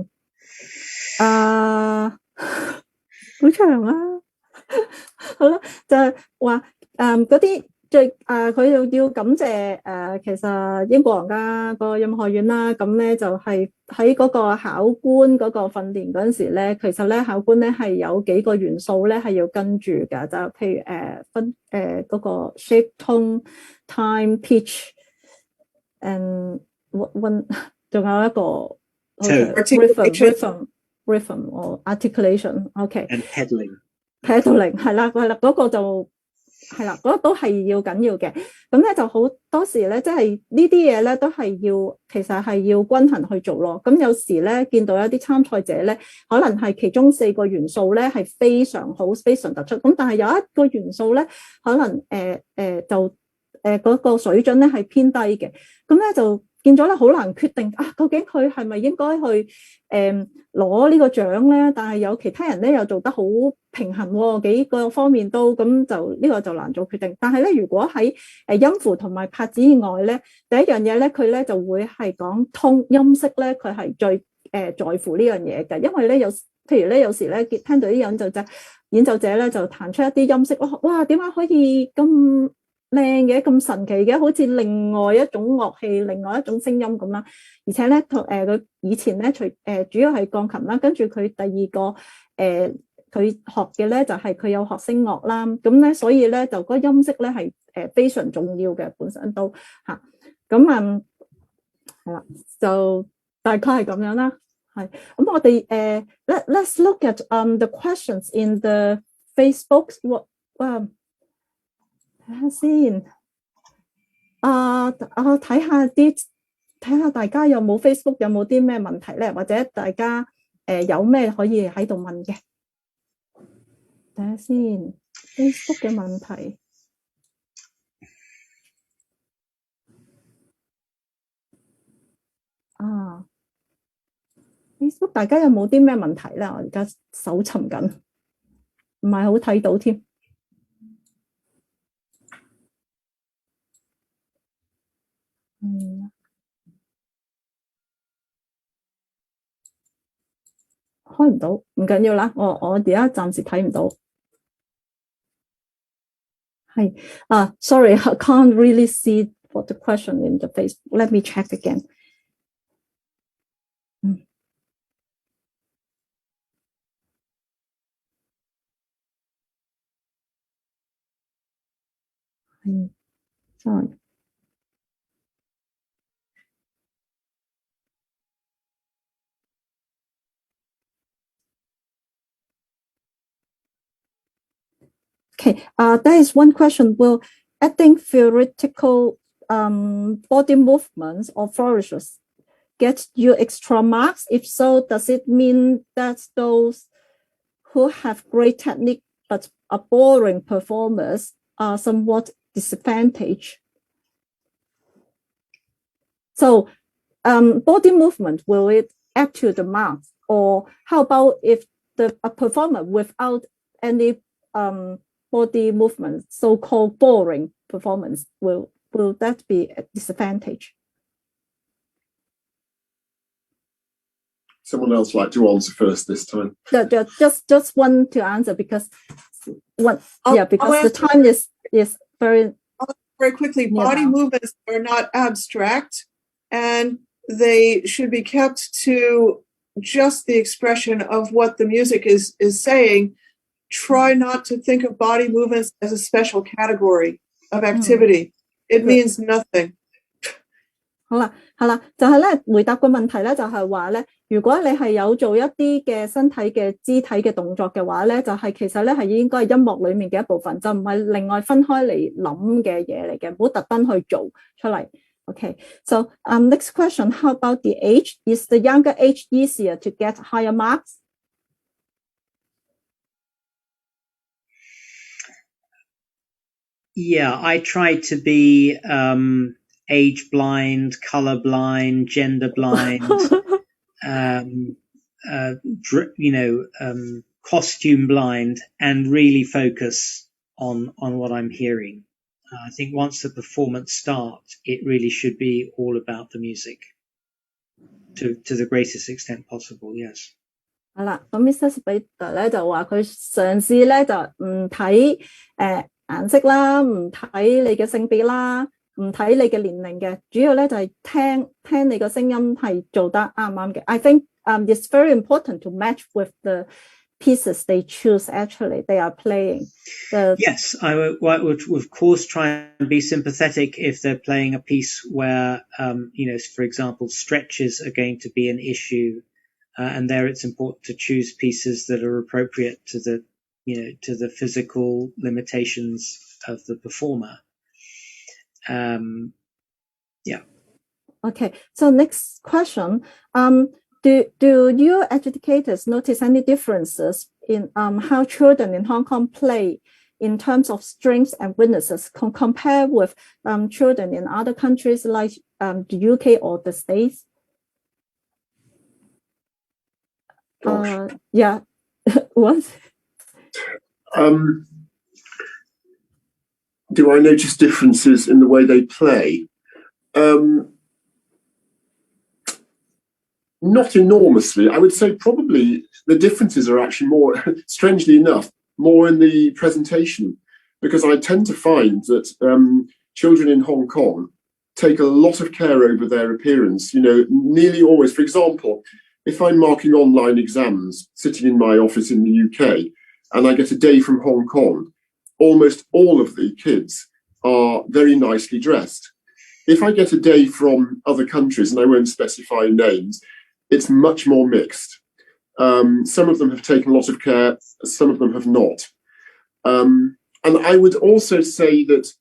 長啦，好啦，就係話嗰啲佢要感謝其實英國皇家個音樂學院啦，咁咧就係喺嗰個考官嗰個訓練嗰陣時咧，其實咧考官咧係有幾個元素咧係要跟住㗎，就譬如分嗰個 shape tone、time、pitch and one 仲有一個 rhythm 或 articulation，OK， and pedaling 係啦，嗰個就係啦，嗰個都係要緊要嘅。咁咧就好多時咧，即係呢啲嘢咧都係其實係要均衡去做咯。咁有時咧見到一啲參賽者咧，可能係其中4個元素咧係非常好、非常突出。咁但係有一個元素咧，可能就嗰個水準咧係偏低嘅。咁咧就見咗咧好難決定究竟佢係咪應該去攞呢個獎咧？但係有其他人咧又做得好平衡喎，幾個方面都咁就呢個就難做決定。但係咧，如果喺音符同埋拍子以外咧，第一樣嘢咧佢咧就會係講通音色咧，佢係最在乎呢樣嘢嘅，因為咧譬如咧有時咧聽到啲演奏者咧就彈出一啲音色，哇點解可以咁靚嘅咁神奇嘅，好似另外一種樂器、另外一種聲音咁啦。而且咧，佢以前咧主要係鋼琴啦，跟住佢第二個佢學嘅咧就係佢有學聲樂啦。咁咧，所以咧就嗰音色咧係非常重要嘅，本身都嚇。咁係啦，就大概係咁樣啦。係咁，我哋let's look at the questions in the Facebook。睇下先，睇下大家有冇 Facebook 有冇啲咩問題咧，或者大家有咩可以喺度問嘅？睇下先 Facebook 嘅問題。Facebook 大家有冇啲咩問題咧？我而家搜尋緊，唔係好睇到添。開唔到，唔緊要啦，我而家暫時睇唔到。係sorry, I can't really see what the question in the Facebook. Let me check again. sorry. Okay, there is one question. Will adding theoretical body movements or flourishes get you extra marks? If so, does it mean that those who have great technique but are boring performers are somewhat disadvantaged? So, body movement, will it add to the marks? Or how about if a performer without any body movement, so-called boring performance, will that be a disadvantage? someone else like to answer first this time? Just one to answer because the time is very quickly. Body movements are not abstract, and they should be kept to just the expression of what the music is saying. Try not to think of body movements as a special category of activity. It means nothing. 好啦，就係咧回答個問題咧，就係話咧，如果你係有做一啲嘅身體嘅肢體嘅動作嘅話咧，就係其實咧係應該係音樂裡面嘅一部分，就唔係另外分開嚟諗嘅嘢嚟嘅，唔好特登去做出嚟。Okay, so next question, how about the age? Is the younger age easier to get higher marks? Yeah, I try to be age blind, color blind, gender blind, costume blind, and really focus on what I'm hearing. I think once the performance starts, it really should be all about the music to the greatest extent possible. Yes. 好啦，咁 Mr. Zebaida 咧就話佢嘗試咧就唔睇顏色啦，唔睇你嘅性別啦，唔睇你嘅年齡嘅，主要咧就係聽你個聲音係做得啱唔啱嘅。I think it's very important to match with the pieces they choose. Actually, they are playing. Yes, I would of course try and be sympathetic if they're playing a piece where for example, stretches are going to be an issue, and there it's important to choose pieces that are appropriate to the physical limitations of the performer. Yeah. Okay, so next question. Do you educators notice any differences in how children in Hong Kong play in terms of strengths and weaknesses compared with children in other countries like the UK or the States? Yeah. What? Do I notice differences in the way they play? Not enormously. I would say probably the differences are actually more, strangely enough, more in the presentation, because I tend to find that children in Hong Kong take a lot of care over their appearance, nearly always. For example, if I'm marking online exams sitting in my office in the UK and I get a day from Hong Kong, almost all of the kids are very nicely dressed. If I get a day from other countries, and I won't specify names, it's much more mixed. Some of them have taken a lot of care, some of them have not. And I would also say that,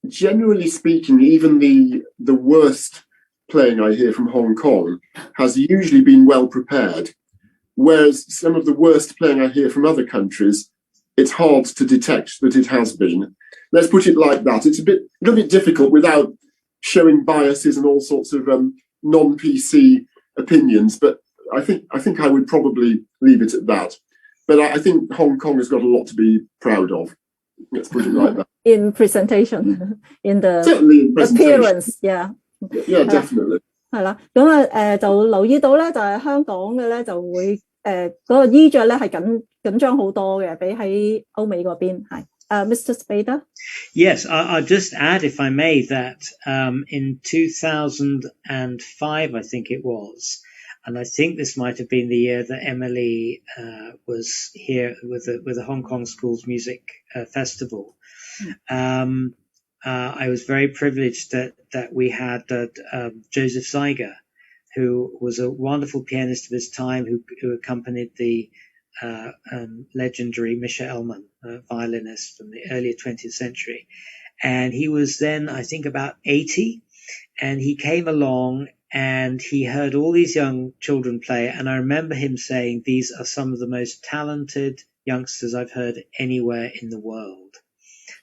generally speaking, even the worst playing I hear from Hong Kong has usually been well prepared, whereas some of the worst playing I hear from other countries, it's hard to detect that it has been. Let's put it like that. It's a little bit difficult without showing biases and all sorts of non-PC opinions, but I think I would probably leave it at that. But I think Hong Kong has got a lot to be proud of. Let's put it like that. In presentation, certainly in appearance, yeah. Yeah, definitely. 係啦，咁就留意到咧，就係香港嘅咧就會嗰個衣着咧係緊張好多嘅，比喺歐美嗰邊係。Mr. Zebaida? Yes, I'll just add, if I may, that in 2005, I think it was, and I think this might have been the year that Emily was here with the Hong Kong Schools Music Festival. I was very privileged that we had Joseph Zeiger, who was a wonderful pianist of his time, who accompanied the legendary Misha Elman, violinist from the earlier 20th century. And he was then, I think, about 80, and he came along and he heard all these young children play, and I remember him saying, these are some of the most talented youngsters I've heard anywhere in the world.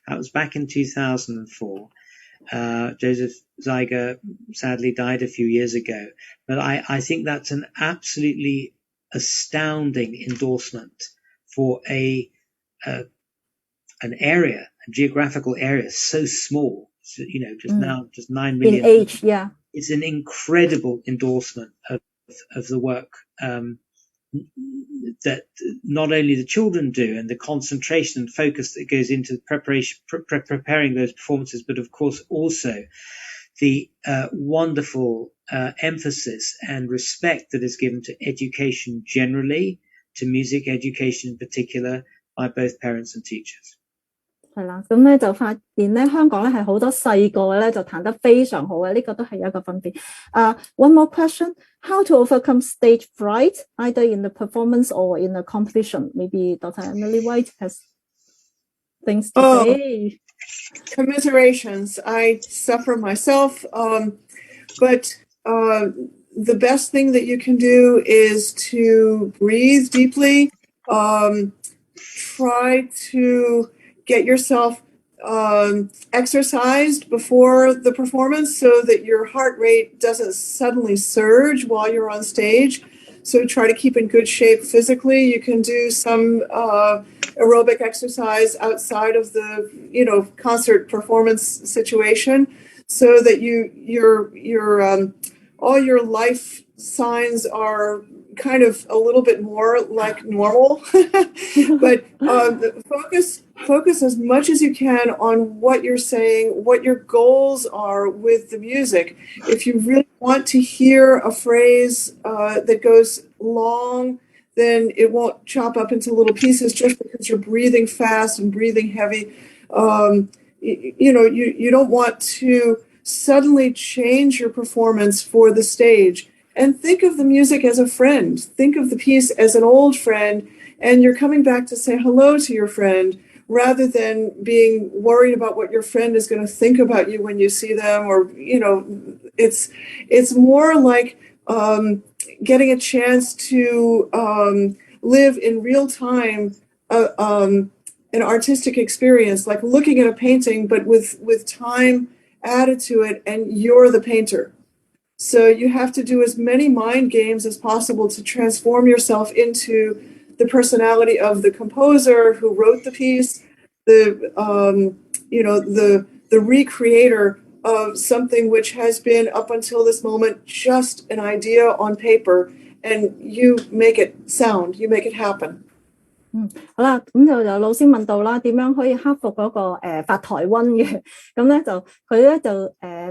That was back in 2004. Joseph Zeiger sadly died a few years ago, but I think that's an absolutely astounding endorsement for an area, a geographical area so small, so, just 9 million. In age, yeah. It's an incredible endorsement of of the work that not only the children do, and the concentration and focus that goes into preparing those performances, but of course also the wonderful emphasis and respect that is given to education generally, to music education in particular, by both parents and teachers. 係啦，咁咧就發現咧，香港咧係好多細個咧就彈得非常好嘅，呢個都係一個分別。One more question: How to overcome stage fright, either in the performance or in the competition? Maybe Dr. Emily White has things to say. Commiserations. I suffer myself, but the best thing that you can do is to breathe deeply. Try to get yourself exercised before the performance so that your heart rate doesn't suddenly surge while you're on stage. So try to keep in good shape physically. You can do some aerobic exercise outside of the, concert performance situation, so that your all your life signs are kind of a little bit more like normal. But focus as much as you can on what you're saying, what your goals are with the music. If you really want to hear a phrase that goes long, then it won't chop up into little pieces just because you're breathing fast and breathing heavy. You don't want to suddenly change your performance for the stage. And think of the music as a friend. Think of the piece as an old friend, and you're coming back to say hello to your friend, rather than being worried about what your friend is going to think about you when you see them. Or, it's more like getting a chance to live in real time an artistic experience, like looking at a painting, but with time added to it, and you're the painter. So you have to do as many mind games as possible to transform yourself into the personality of the composer who wrote the piece, the recreator of something which has been up until this moment just an idea on paper, and you make it sound, you make it happen. 好啦，咁就有老師問到啦，點樣可以克服嗰個發台瘟嘅？咁咧就佢咧就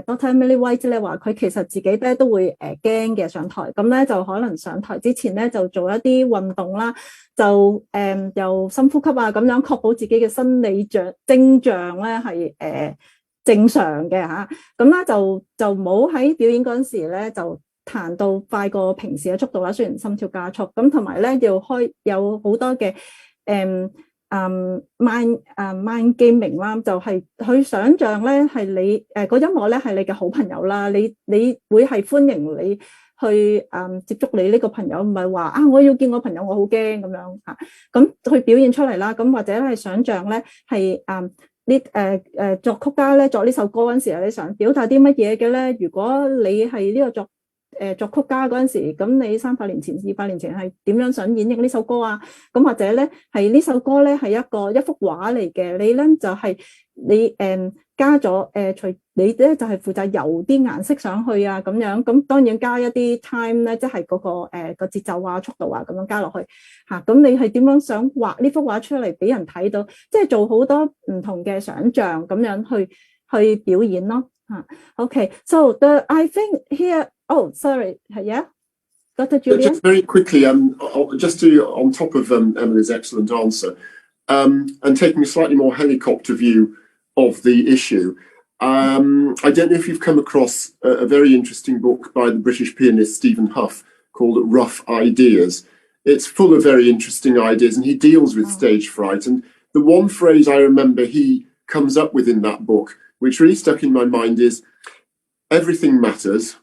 Dr. Emily White 咧話佢其實自己咧都會驚嘅上台，咁咧就可能上台之前咧就做一啲運動啦，就又深呼吸啊，咁樣確保自己嘅生理徵象咧係正常嘅嚇，咁咧就唔好喺表演嗰陣時咧就彈到快過平時嘅速度啦，雖然心跳加速，咁同埋咧要有好多嘅mind gaming 啦，就係去想像咧係你個音樂咧係你嘅好朋友啦，你會係歡迎你去接觸你呢個朋友，唔係話我要見我朋友我好驚咁樣嚇，咁去表現出嚟啦，咁或者係想像咧係作曲家咧作呢首歌嗰陣時，你想表達啲乜嘢嘅咧？如果你係呢個作曲家嗰陣時，咁你300年前、200年前係點樣想演繹呢首歌啊？咁或者咧係呢首歌咧係一幅畫嚟嘅，你咧就係你加咗除你咧就係負責油啲顏色上去啊咁樣，咁當然加一啲 time 咧，即係嗰個節奏啊、速度啊咁樣加落去嚇。咁你係點樣想畫呢幅畫出嚟俾人睇到？即係做好多唔同嘅想像咁樣去表演咯嚇。Okay, so I think here. Oh, sorry. Yeah, Dr. Julian. Just very quickly, just on top of Emily's excellent answer, and taking a slightly more helicopter view of the issue. I don't know if you've come across a very interesting book by the British pianist Stephen Hough called Rough Ideas. It's full of very interesting ideas, and he deals with stage fright. And the one phrase I remember he comes up with in that book, which really stuck in my mind, is everything matters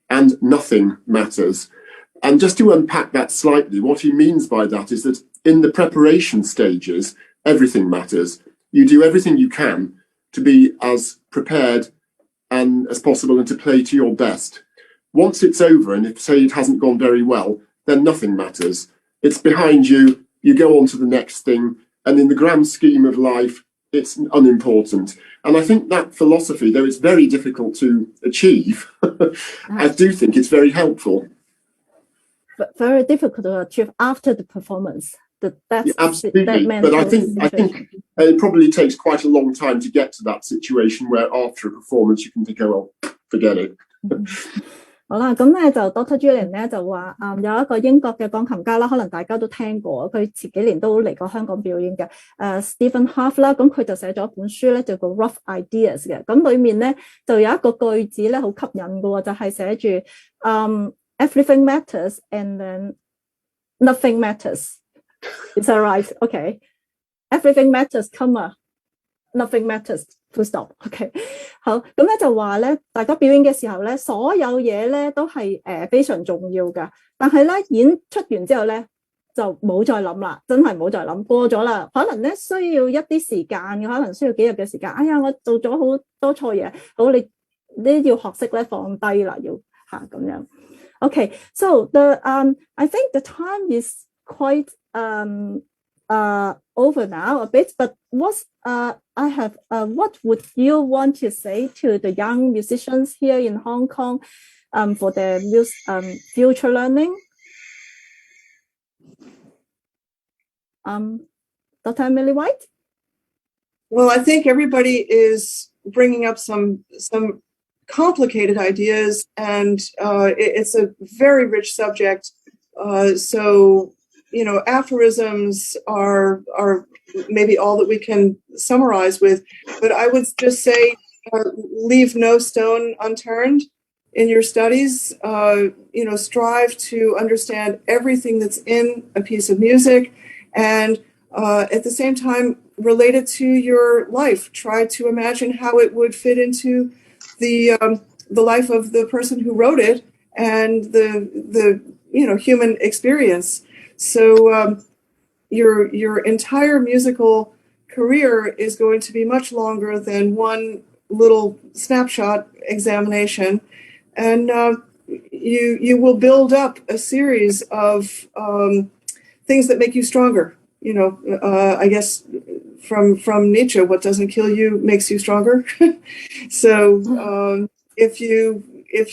and nothing matters. And just to unpack that slightly, what he means by that is that in the preparation stages, everything matters. You do everything you can to be as prepared and as possible and to play to your best. Once it's over, and if, say, it hasn't gone very well, then nothing matters. It's behind you, you go on to the next thing, and in the grand scheme of life, it's unimportant. And I think that philosophy, though it's very difficult to achieve, I do think it's very helpful. very difficult to achieve after the performance. That's absolutely. That but I think it probably takes quite a long time to get to that situation where after a performance you can think, oh, well, forget it. 好啦，咁咧就 Dr. Julian 咧就話有一個英國嘅鋼琴家啦，可能大家都聽過，佢前幾年都嚟過香港表演嘅Stephen Half 啦，咁佢就寫咗一本書咧，叫做 Rough Ideas 嘅，咁裡面咧就有一個句子咧好吸引嘅喎，就係寫住everything matters and then nothing matters. Is that right? Okay. Everything matters, nothing matters. Full stop. OK. 好，咁咧就話咧，大家表演嘅時候咧，所有嘢咧都係非常重要㗎。但係咧演出完之後咧，就冇再諗啦，真係冇再諗，過咗啦。可能咧需要一啲時間嘅，可能需要幾日嘅時間。哎呀，我做咗好多錯嘢，好你要學識咧放低啦，要嚇咁樣。OK. So I think the time is quite over now a bit, but what would you want to say to the young musicians here in Hong Kong for their future learning? Dr. Emily White? Well, I think everybody is bringing up some complicated ideas, and it's a very rich subject. So, aphorisms are maybe all that we can summarize with, but I would just say leave no stone unturned in your studies. Strive to understand everything that's in a piece of music, and at the same time relate it to your life. Try to imagine how it would fit into the life of the person who wrote it and the human experience. So your entire musical career is going to be much longer than one little snapshot examination, and you will build up a series of things that make you stronger. I guess from Nietzsche, what doesn't kill you makes you stronger. So if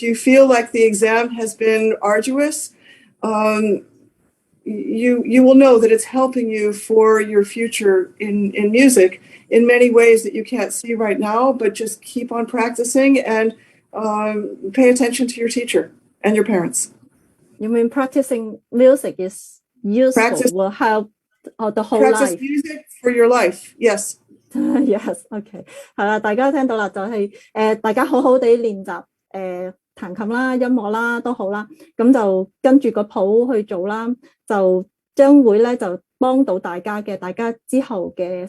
you feel like the exam has been arduous, you will know that it's helping you for your future in music in many ways that you can't see right now, but just keep on practicing and pay attention to your teacher and your parents. You mean practicing music is useful, will help the whole life? Practice music for your life, yes. Yes, OK. 係啦，大家聽到啦，就係大家好好地練習彈琴啦、音樂啦都好啦，咁就跟住個譜去做啦，就將會咧就幫到大家嘅，大家之後嘅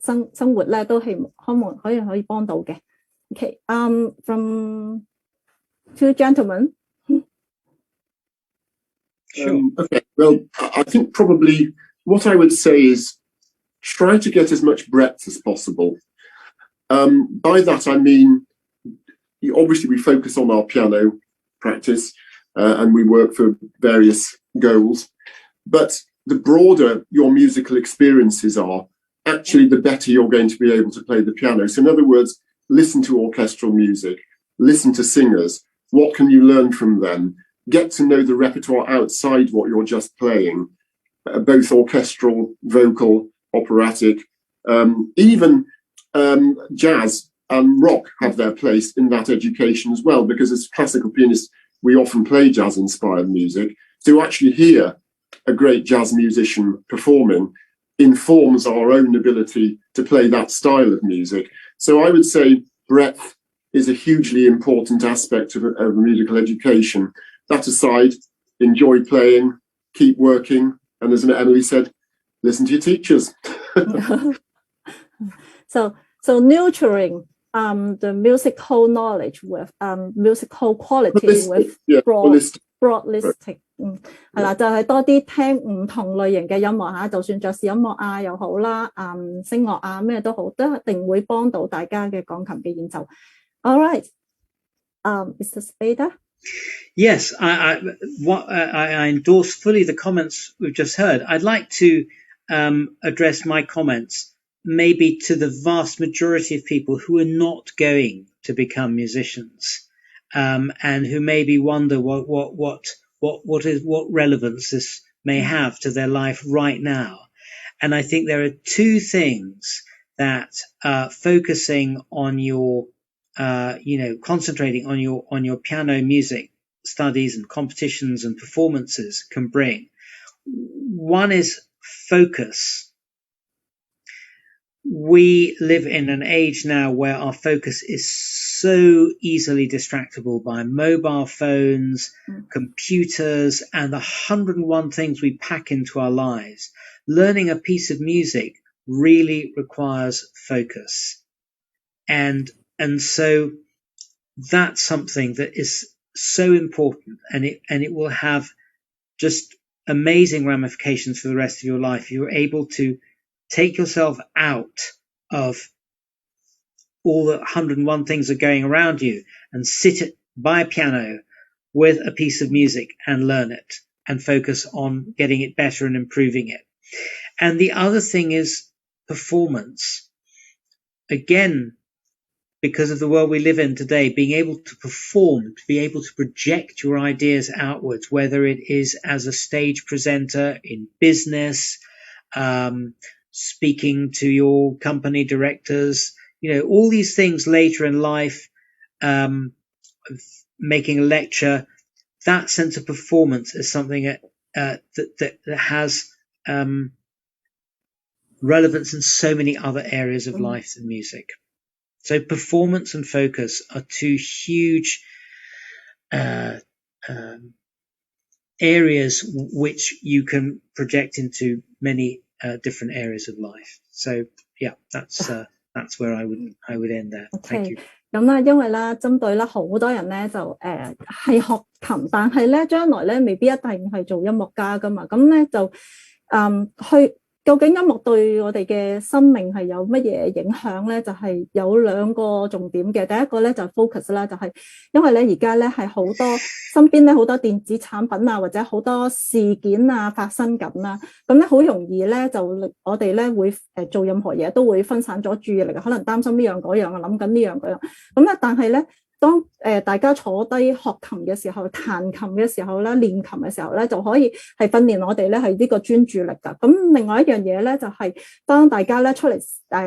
生活咧都係可以幫到嘅。OK. From two gentlemen. Sure. Okay. Well, I think probably what I would say is try to get as much breadth as possible. By that I mean, obviously we focus on our piano practice and we work for various goals, but the broader your musical experiences are, actually the better you're going to be able to play the piano. So in other words, listen to orchestral music, listen to singers. What can you learn from them? Get to know the repertoire outside what you're just playing, both orchestral, vocal, operatic, even jazz and rock have their place in that education as well, because as classical pianists, we often play jazz-inspired music. To actually hear a great jazz musician performing informs our own ability to play that style of music. So I would say breadth is a hugely important aspect of musical education. That aside, enjoy playing, keep working, and as Emily said, listen to your teachers. So nurturing the musical knowledge with musical quality with broadlistic 係啦，就係多啲聽唔同類型嘅音樂嚇，就算爵士音樂啊又好啦，聲樂啊咩都好，都一定會幫到大家嘅鋼琴嘅演奏。All right, Mr. Zebaida. Yes, I endorse fully the comments we've just heard. I'd like to address my comments maybe to the vast majority of people who are not going to become musicians, and who maybe wonder what what relevance this may have to their life right now. And I think there are two things that focusing on your, concentrating on your piano music studies and competitions and performances can bring. One is focus. We live in an age now where our focus is so easily distractible by mobile phones, computers, and the 101 things we pack into our lives. Learning a piece of music really requires focus. And so that's something that is so important, and it will have just amazing ramifications for the rest of your life. You're able to take yourself out of all the 101 things that are going around you and sit by a piano with a piece of music and learn it and focus on getting it better and improving it. And the other thing is performance. Again, because of the world we live in today, being able to perform, to be able to project your ideas outwards, whether it is as a stage presenter in business, speaking to your company directors, all these things later in life, making a lecture, that sense of performance is something that has relevance in so many other areas of life than music. So performance and focus are two huge areas which you can project into many different areas of life. So yeah, that's where I would end there. Thank you. 咁咧，因為咧，針對咧好多人咧就係學琴，但係咧將來咧未必一定係做音樂家噶嘛。咁咧就究竟音樂對我哋嘅生命係有乜嘢影響咧？就係有兩個重點嘅。第一個咧就 focus 啦，就係因為咧而家咧係好多身邊咧好多電子產品啊，或者好多事件啊發生緊啦，咁咧好容易咧就我哋咧會做任何嘢都會分散咗注意力，可能擔心呢樣嗰樣啊，諗緊呢樣嗰樣。咁咧但係咧當大家坐低學琴嘅時候，彈琴嘅時候咧，練琴嘅時候咧，就可以係訓練我哋咧係呢個專注力㗎。咁另外一樣嘢咧就係當大家咧出嚟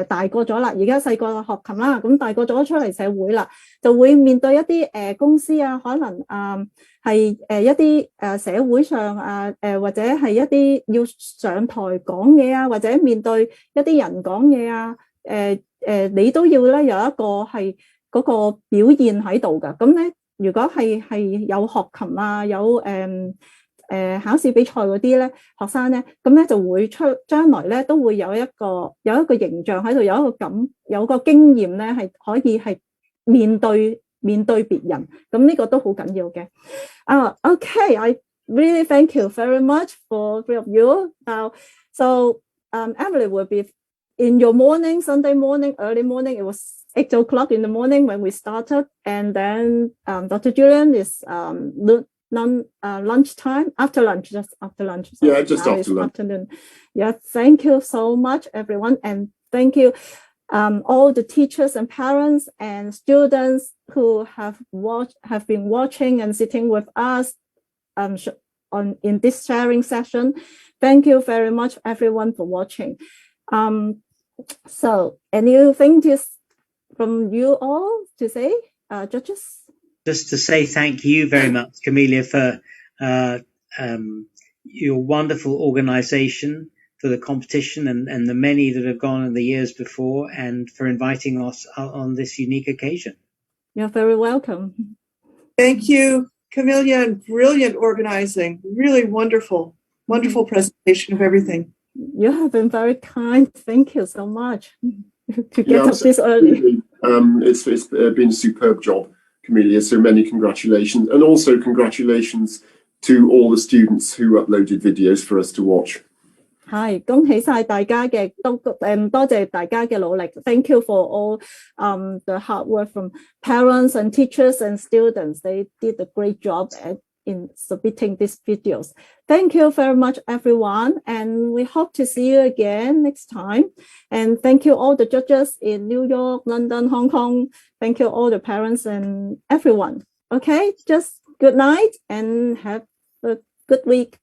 大個咗啦，而家細個學琴啦，咁大個咗出嚟社會啦，就會面對一啲公司啊，可能係一啲社會上或者係一啲要上台講嘢啊，或者面對一啲人講嘢啊，你都要咧有一個係嗰個表現喺度㗎。咁咧如果係有學琴啊，有考試比賽嗰啲咧學生咧，咁咧就會將來咧都會有一個形象喺度，有個經驗咧係可以係面對別人，咁呢個都好緊要嘅。Okay, I really thank you very much for three of you. Now, so Emily will be in your morning, Sunday morning, early morning. It was 8 o'clock in the morning when we started, and then Dr. Julian is lunchtime, after lunch, just after lunch. So yeah, just after lunch. Afternoon. Yeah, thank you so much, everyone, and thank you all the teachers and parents and students who have been watching and sitting with us in this sharing session. Thank you very much, everyone, for watching. So anything from you all to say, judges? Just to say thank you very much, Camelia, for your wonderful organization, for the competition and the many that have gone in the years before, and for inviting us on this unique occasion. You're very welcome. Thank you, Camelia, and brilliant organizing. Really wonderful presentation of everything. You have been very kind. Thank you so much to get up this early. It's been a superb job, Camelia. So many congratulations, and also congratulations to all the students who uploaded videos for us to watch. 係，恭喜晒大家嘅，多謝大家嘅努力。Thank you for all the hard work from parents and teachers and students. They did a great job in submitting these videos. Thank you very much, everyone, and we hope to see you again next time. And thank you all the judges in New York, London, Hong Kong. Thank you all the parents and everyone. Okay, just good night and have good week.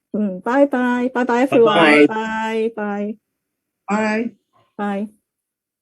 Bye bye everyone. Bye bye. Bye. Bye.